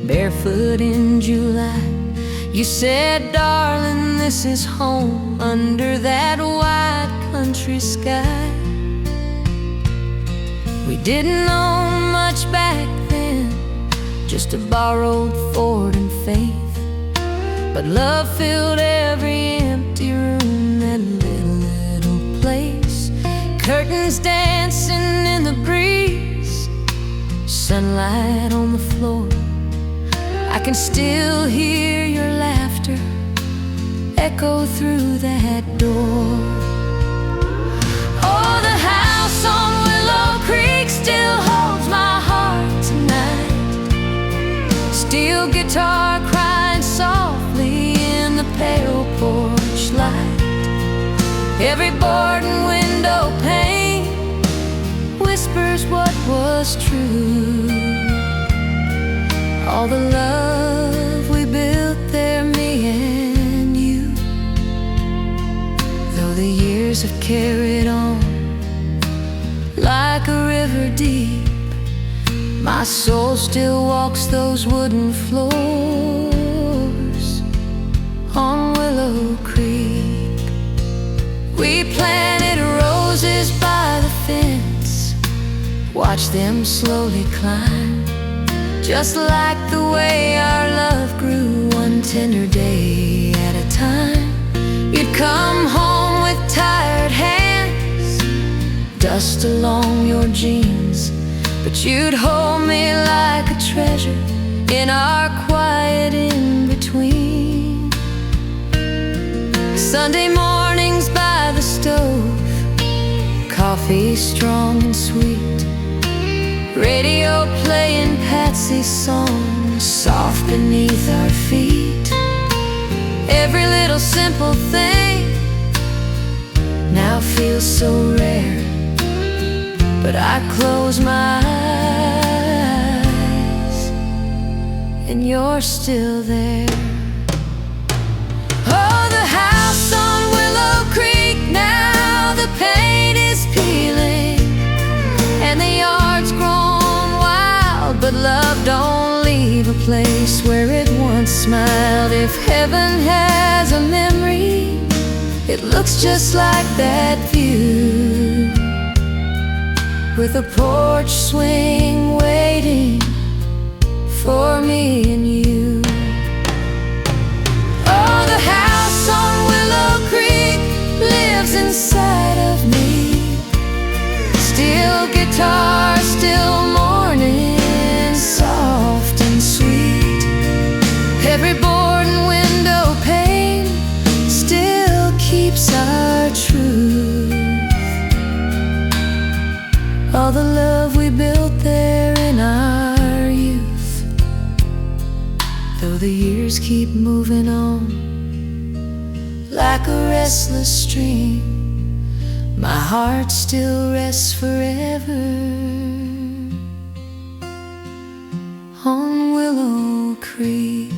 barefoot in July. You said, darling, this is home under that wide country sky. We didn't own much back then, just a borrowed Ford and Faith, but love filled every empty room, that little place. Curtains dancing in the breeze, sunlight on the floor. I can still hear your laughter echo through that door. Oh, the house on Willow Creek still holds my heart tonight. Steel guitar crying softly in the pale porch light. Every board and window pane whispers what was true. All the love we built there, me and you. Though the years have carried on like a river deep, my soul still walks those wooden floors on Willow Creek. We planted roses by the fence, watched them slowly climb, just like the way our love grew, one tender day at a time. You'd come home with tired hands, dust along your jeans, but you'd hold me like a treasure in our quiet in-between. Sunday mornings by the stove, coffee strong and sweet, radio playing Patsy's song soft beneath our feet. Every little simple thing now feels so rare, but I close my eyes and you're still there. Oh, the house on Willow Creek, now the paint is peeling and the yard's grown wild, but love don't leave a place where it once smiled. If heaven has a memory, it looks just like that view, with a porch swing waiting for me and you. Every board and window pane still keeps our truth. All the love we built there in our youth. Though the years keep moving on like a restless stream, my heart still rests forever on Willow Creek.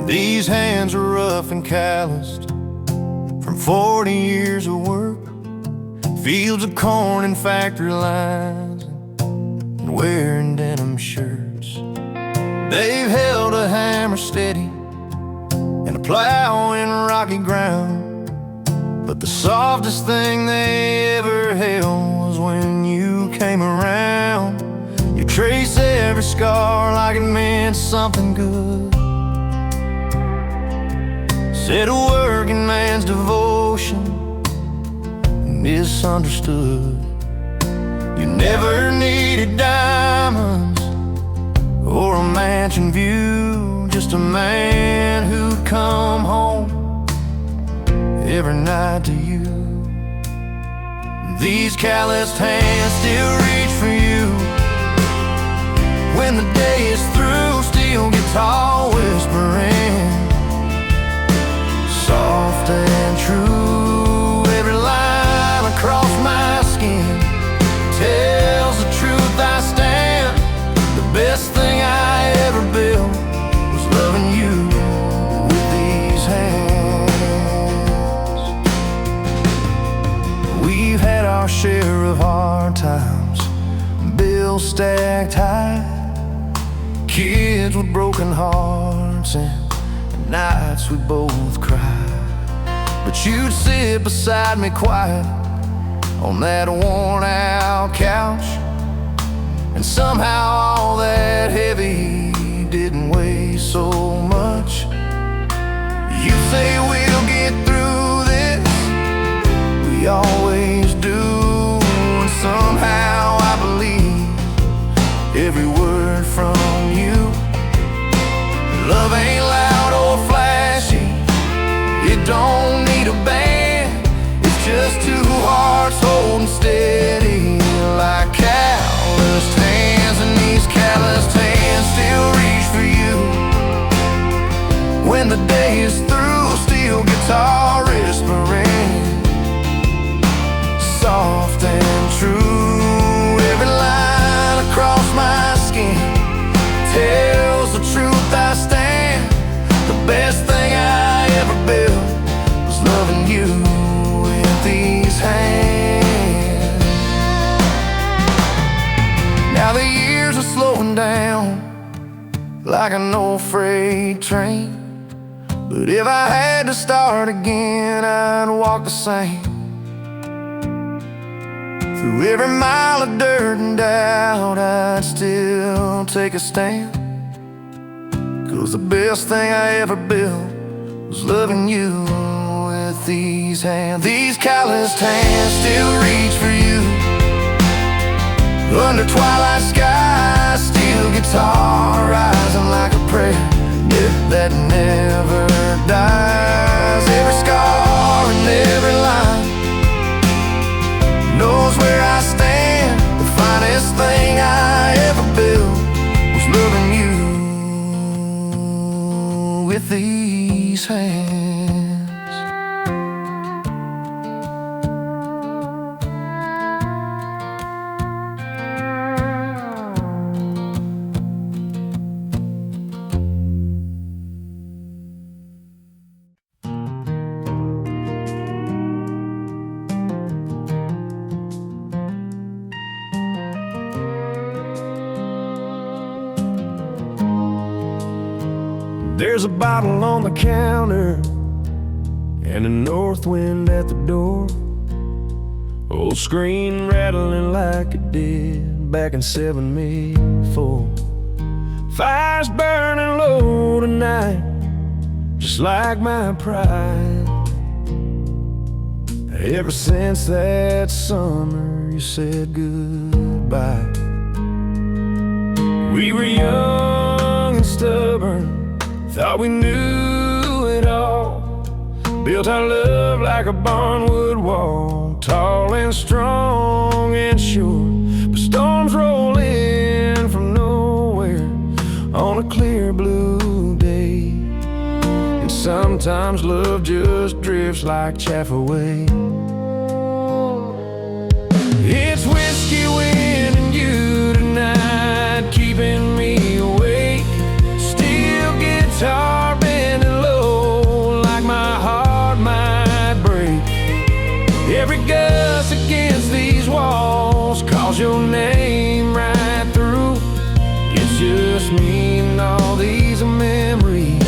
These hands are rough and calloused from 40 years of work, fields of corn and factory lines, and wearing denim shirts. They've held a hammer steady and a plow in rocky ground, but the softest thing they ever held was when you came around. You trace every scar like it meant something good, said a working man's devotion, misunderstood. You never needed diamonds or a mansion view, just a man who'd come home every night to you. These calloused hands still reach for you when the day is through, steel guitar whispering, soft and true. Every line across my skin tells the truth. I stand. The best thing I ever built was loving you with these hands. We've had our share of hard times, bills stacked high, kids with broken hearts, and nights we both cried. But you'd sit beside me quiet on that worn out couch, and somehow all that heavy didn't weigh so much. You say we'll get through this, we always do, and somehow I believe every word from you. Love ain't loud or flashy, it don't need a band, it's just two hearts holding steady like calloused hands. And these calloused hands still reach for you when the day is through, steel guitar whispering, soft and true. Every line across my skin tells the truth. I stand. The best thing I ever built was loving you with these hands. Now the years are slowing down like an old freight train, but if I had to start again, I'd walk the same. Through every mile of dirt and doubt, I'd still take a stand, 'cause the best thing I ever built was loving you with these hands. These calloused hands still reach for you under twilight skies, steel guitar rising like a prayer, yeah, that never dies. Every scar and every line knows where I stand. The finest thing I ever built was loving you with these hands. There's a bottle on the counter and the north wind at the door. Old screen rattling like it did back in '74. Fire's burning low tonight, just like my pride. Ever since that summer you said goodbye. We were young and stubborn, thought we knew it all. Built our love like a barnwood wall, tall and strong and sure. But storms roll in from nowhere on a clear blue day, and sometimes love just drifts like chaff away. It's whiskey, wind, and you tonight, keeping me awake. Steel guitar bending low like my heart might break. Every gust against these walls calls your name right through. It's just me and all these memories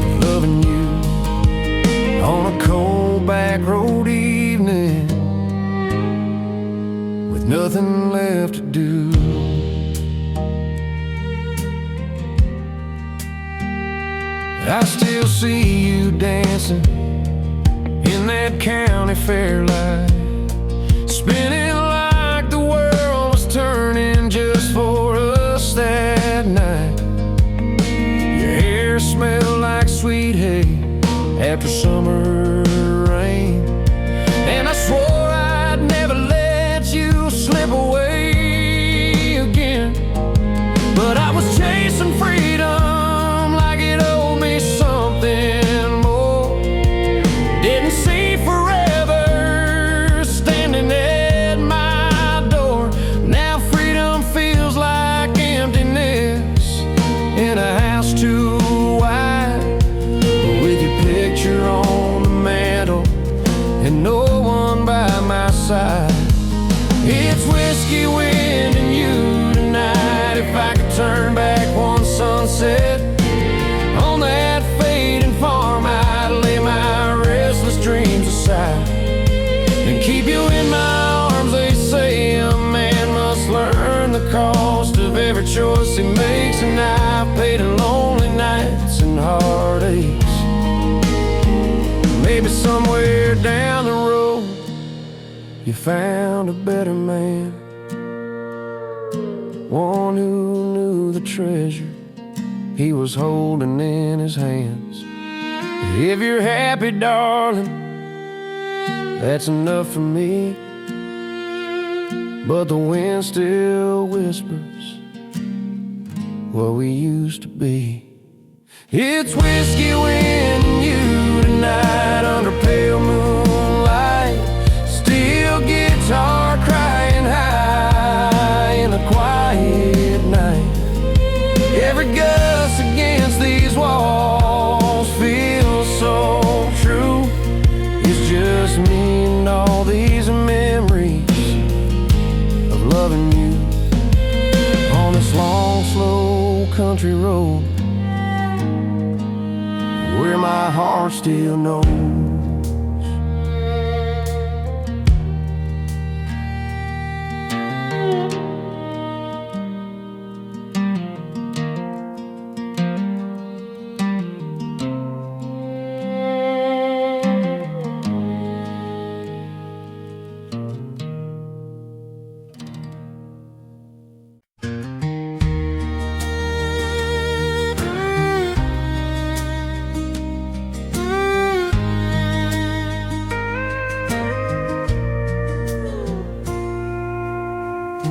of loving you on a cold back road evening with nothing left to do. I still see you dancing in that county fair light, spinning like the world was turning just for us that night. Your hair smelled like sweet hay after summer rain, and I swore I'd never let you slip away again. But I was chasing freedom like it owed me something more. Didn't see forever standing at my door. Now freedom feels like emptiness in a house too wide, with your picture on the mantle and no one by my side. It's whiskey, wind, and you tonight. If I could turn back one sunset on that fading farm, I'd lay my restless dreams aside and keep you in my arms. They say a man must learn the cost of every choice he makes, and I've paid in lonely nights and heartaches. Maybe somewhere down the road you found a better man, one who knew the treasure he was holding in his hands. If you're happy, darling, that's enough for me. But the wind still whispers what we used to be. It's whiskey, wind, and you tonight under pale moonlight. Steel guitar crying high in a quiet night. Every gust against these walls feels so true. It's just me and all these memories of loving you on this long, slow country road where my heart still knows.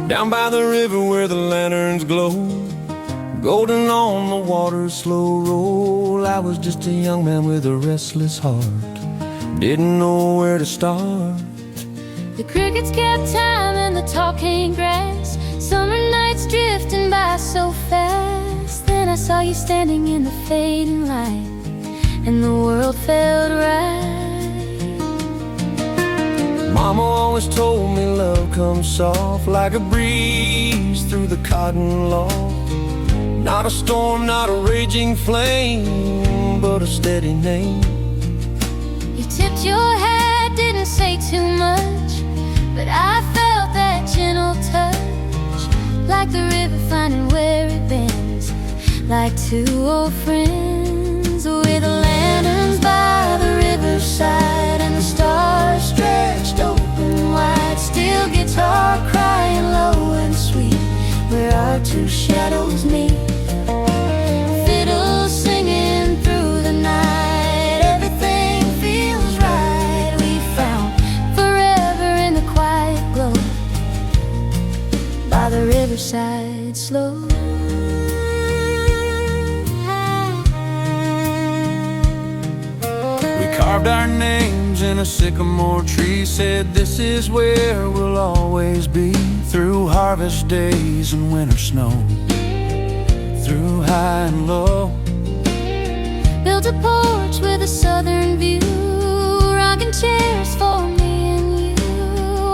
Down by the river where the lanterns glow, golden on the water's slow roll. I was just a young man with a restless heart, didn't know where to start. The crickets kept time in the talking grass, summer nights drifting by so fast. Then I saw you standing in the fading light, and the world felt right. Mama always told me love comes soft like a breeze through the cotton loft. Not a storm, not a raging flame, but a steady name that your hat didn't say too much, but I felt that gentle touch, like the river finding where it bends, like two old friends with lanterns by the riverside and the stars stretched open wide. Steel guitar crying low and sweet where our two shadows meet. Fiddles singing through the night. Everything feels right. We found forever in the quiet glow by the riverside slow. Carved our names in a sycamore tree, said this is where we'll always be, through harvest days and winter snow, through high and low. Built a porch with a southern view, rocking chairs for me and you,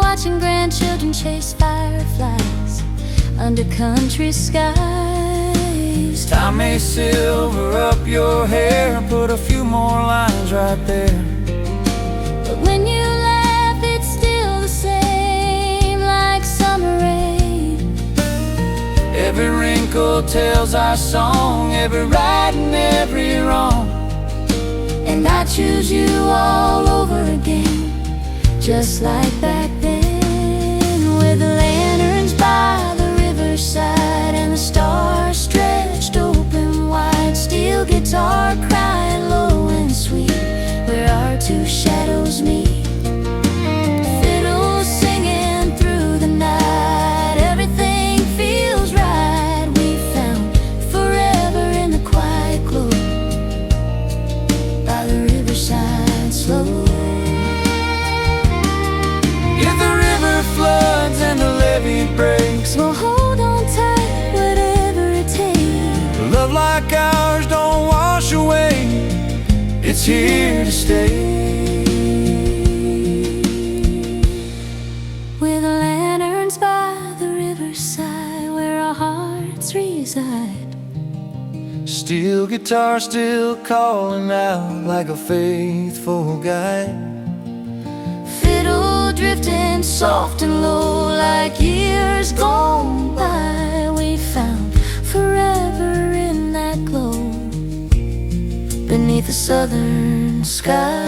watching grandchildren chase fireflies under country skies. Time may silver up your hair, put a few more lines right there, but when you laugh it's still the same, like summer rain. every wrinkle tells our song, every right and every wrong. And I choose you all over again, just like back then, with the lanterns by the riverside and the stars stretched open wide. Steel guitar crying low and sweet where our two shadows meet. Fiddles singing through the night. Everything feels right. We found forever in the quiet glow by the riverside slow. If the river floods and the levee breaks, we'll hold on tight, whatever it takes. love like ours don't wash away, it's here to stay. With lanterns by the riverside where our hearts reside. Steel guitar still calling out like a faithful guide. Fiddle drifting soft and low like years gone by. We found forever in that glow beneath the southern sky.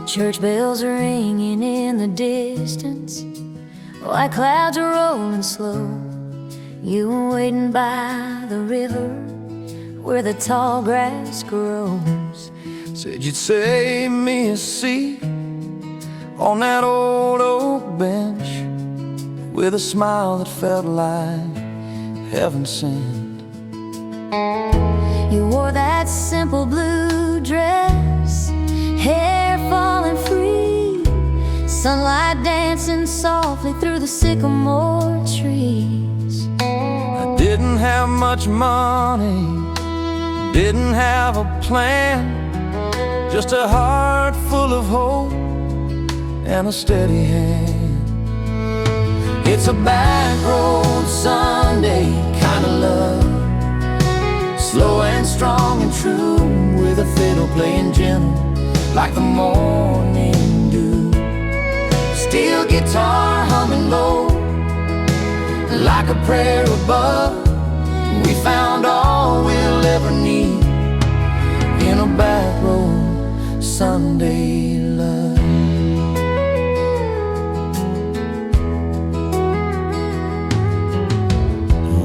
Church bells are ringing in the distance, white clouds are rolling slow. You were waiting by the river where the tall grass grows. Said you'd save me a seat on that old oak bench with a smile that felt like heaven sent. You wore that simple blue dress, hair falling free, sunlight dancing softly through the sycamore trees. I didn't have much money, didn't have a plan, just a heart full of hope and a steady hand. It's a back road Sunday kind of love, slow and strong and true, with a fiddle playing gentle like the morning dew. Steel guitar humming low like a prayer above. We found all we'll ever need in a back road Sunday love.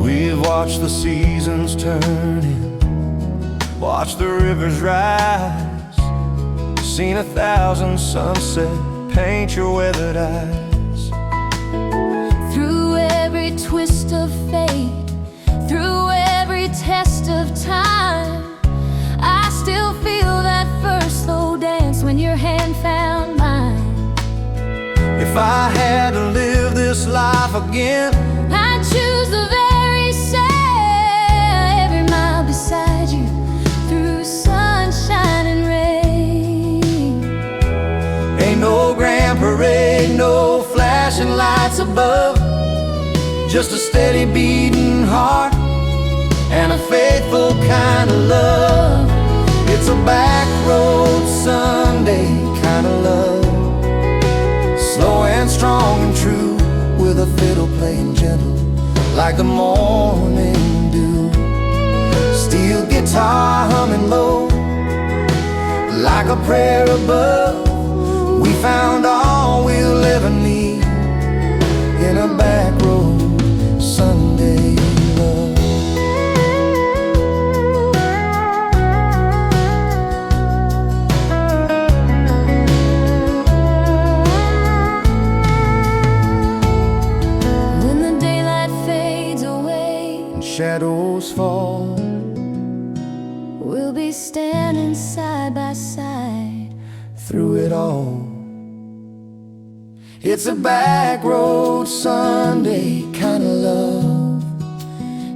We've watched the seasons turning, watched the rivers rise, seen 1,000 sunsets paint your weathered eyes. Through every twist of fate, through every test of time, I still If I had to live this life again, I'd choose the very same. Every mile beside you, through sunshine and rain. ain't no grand parade, no flashing lights above, just a steady beating heart and a faithful kind of love. It's a back road Sunday kind of love, slow and strong and true, with a fiddle playing gentle like the morning dew. Steel guitar humming low like a prayer above. We found all we'll ever need in a back road Sunday love. When the daylight fades away And shadows fall, we'll be standing side by side through it all. It's a back road Sunday kind of love,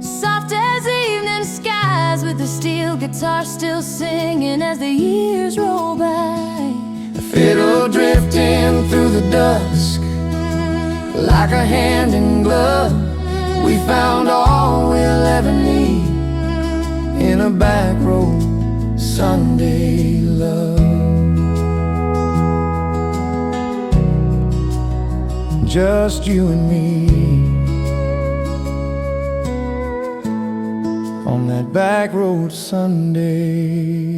soft as evening skies, with the steel guitar still singing as the years roll by. the fiddle drifting through the dusk like a hand in glove. We found all we'll ever need in a back road Sunday love. Just you and me on that back road Sunday.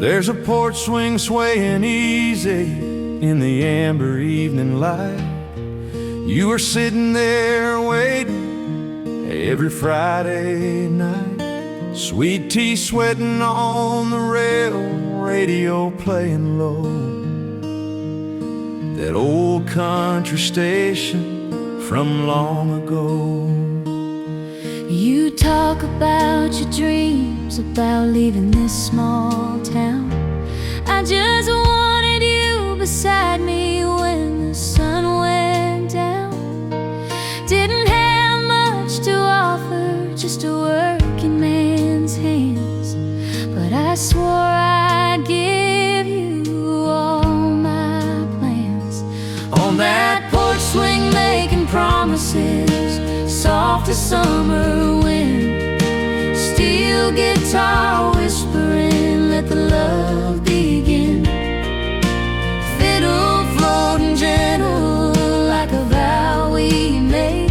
There's a porch swing swaying easy in the amber evening light. You were sitting there waiting every Friday night, sweet tea sweating on the rail, radio playing low, that old country station from long ago. You talk about your dreams, about leaving this small town. I just wanted you beside me when the sun went down. Didn't have much to offer, just a working man's hands, but I swore I'd give you all my plans. On that Porch swing making promises, soft as summer wind, steel guitar whispering, let the love begin. Fiddle floating gentle like a vow we made,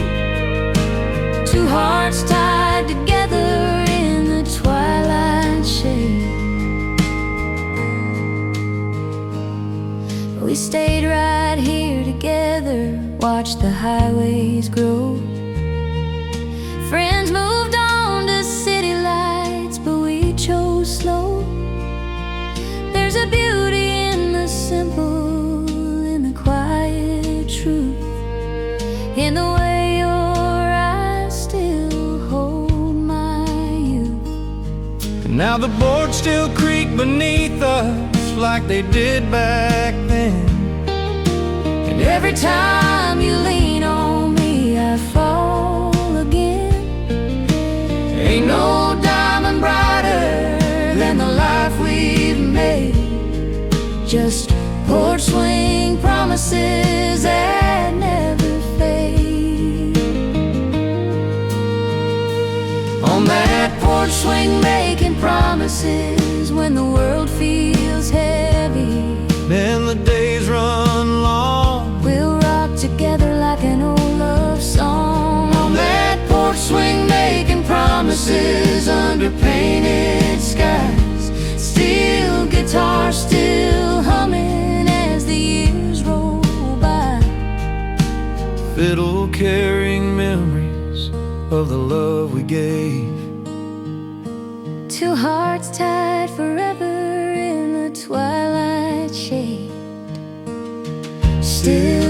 two hearts tied together in the twilight shade. We stayed right here together, watched the highways grow. Friends moved on to city lights, but we chose slow. There's a beauty in the simple, in the quiet truth, in the way your eyes still hold my youth. And now the boards still creak beneath us like they did back then. And every time you lean on me, I fall again. Ain't no diamond brighter than the life we've made, just porch swing promises that never fade. On that porch swing making promises, when the world feels heavy and the days run long, we'll rock together like an old love song. on that porch swing making promises under painted skies, steel guitar still humming as the years roll by. Fiddle carrying memories of the love we gave, Two hearts tied forever in the twilight shade. Still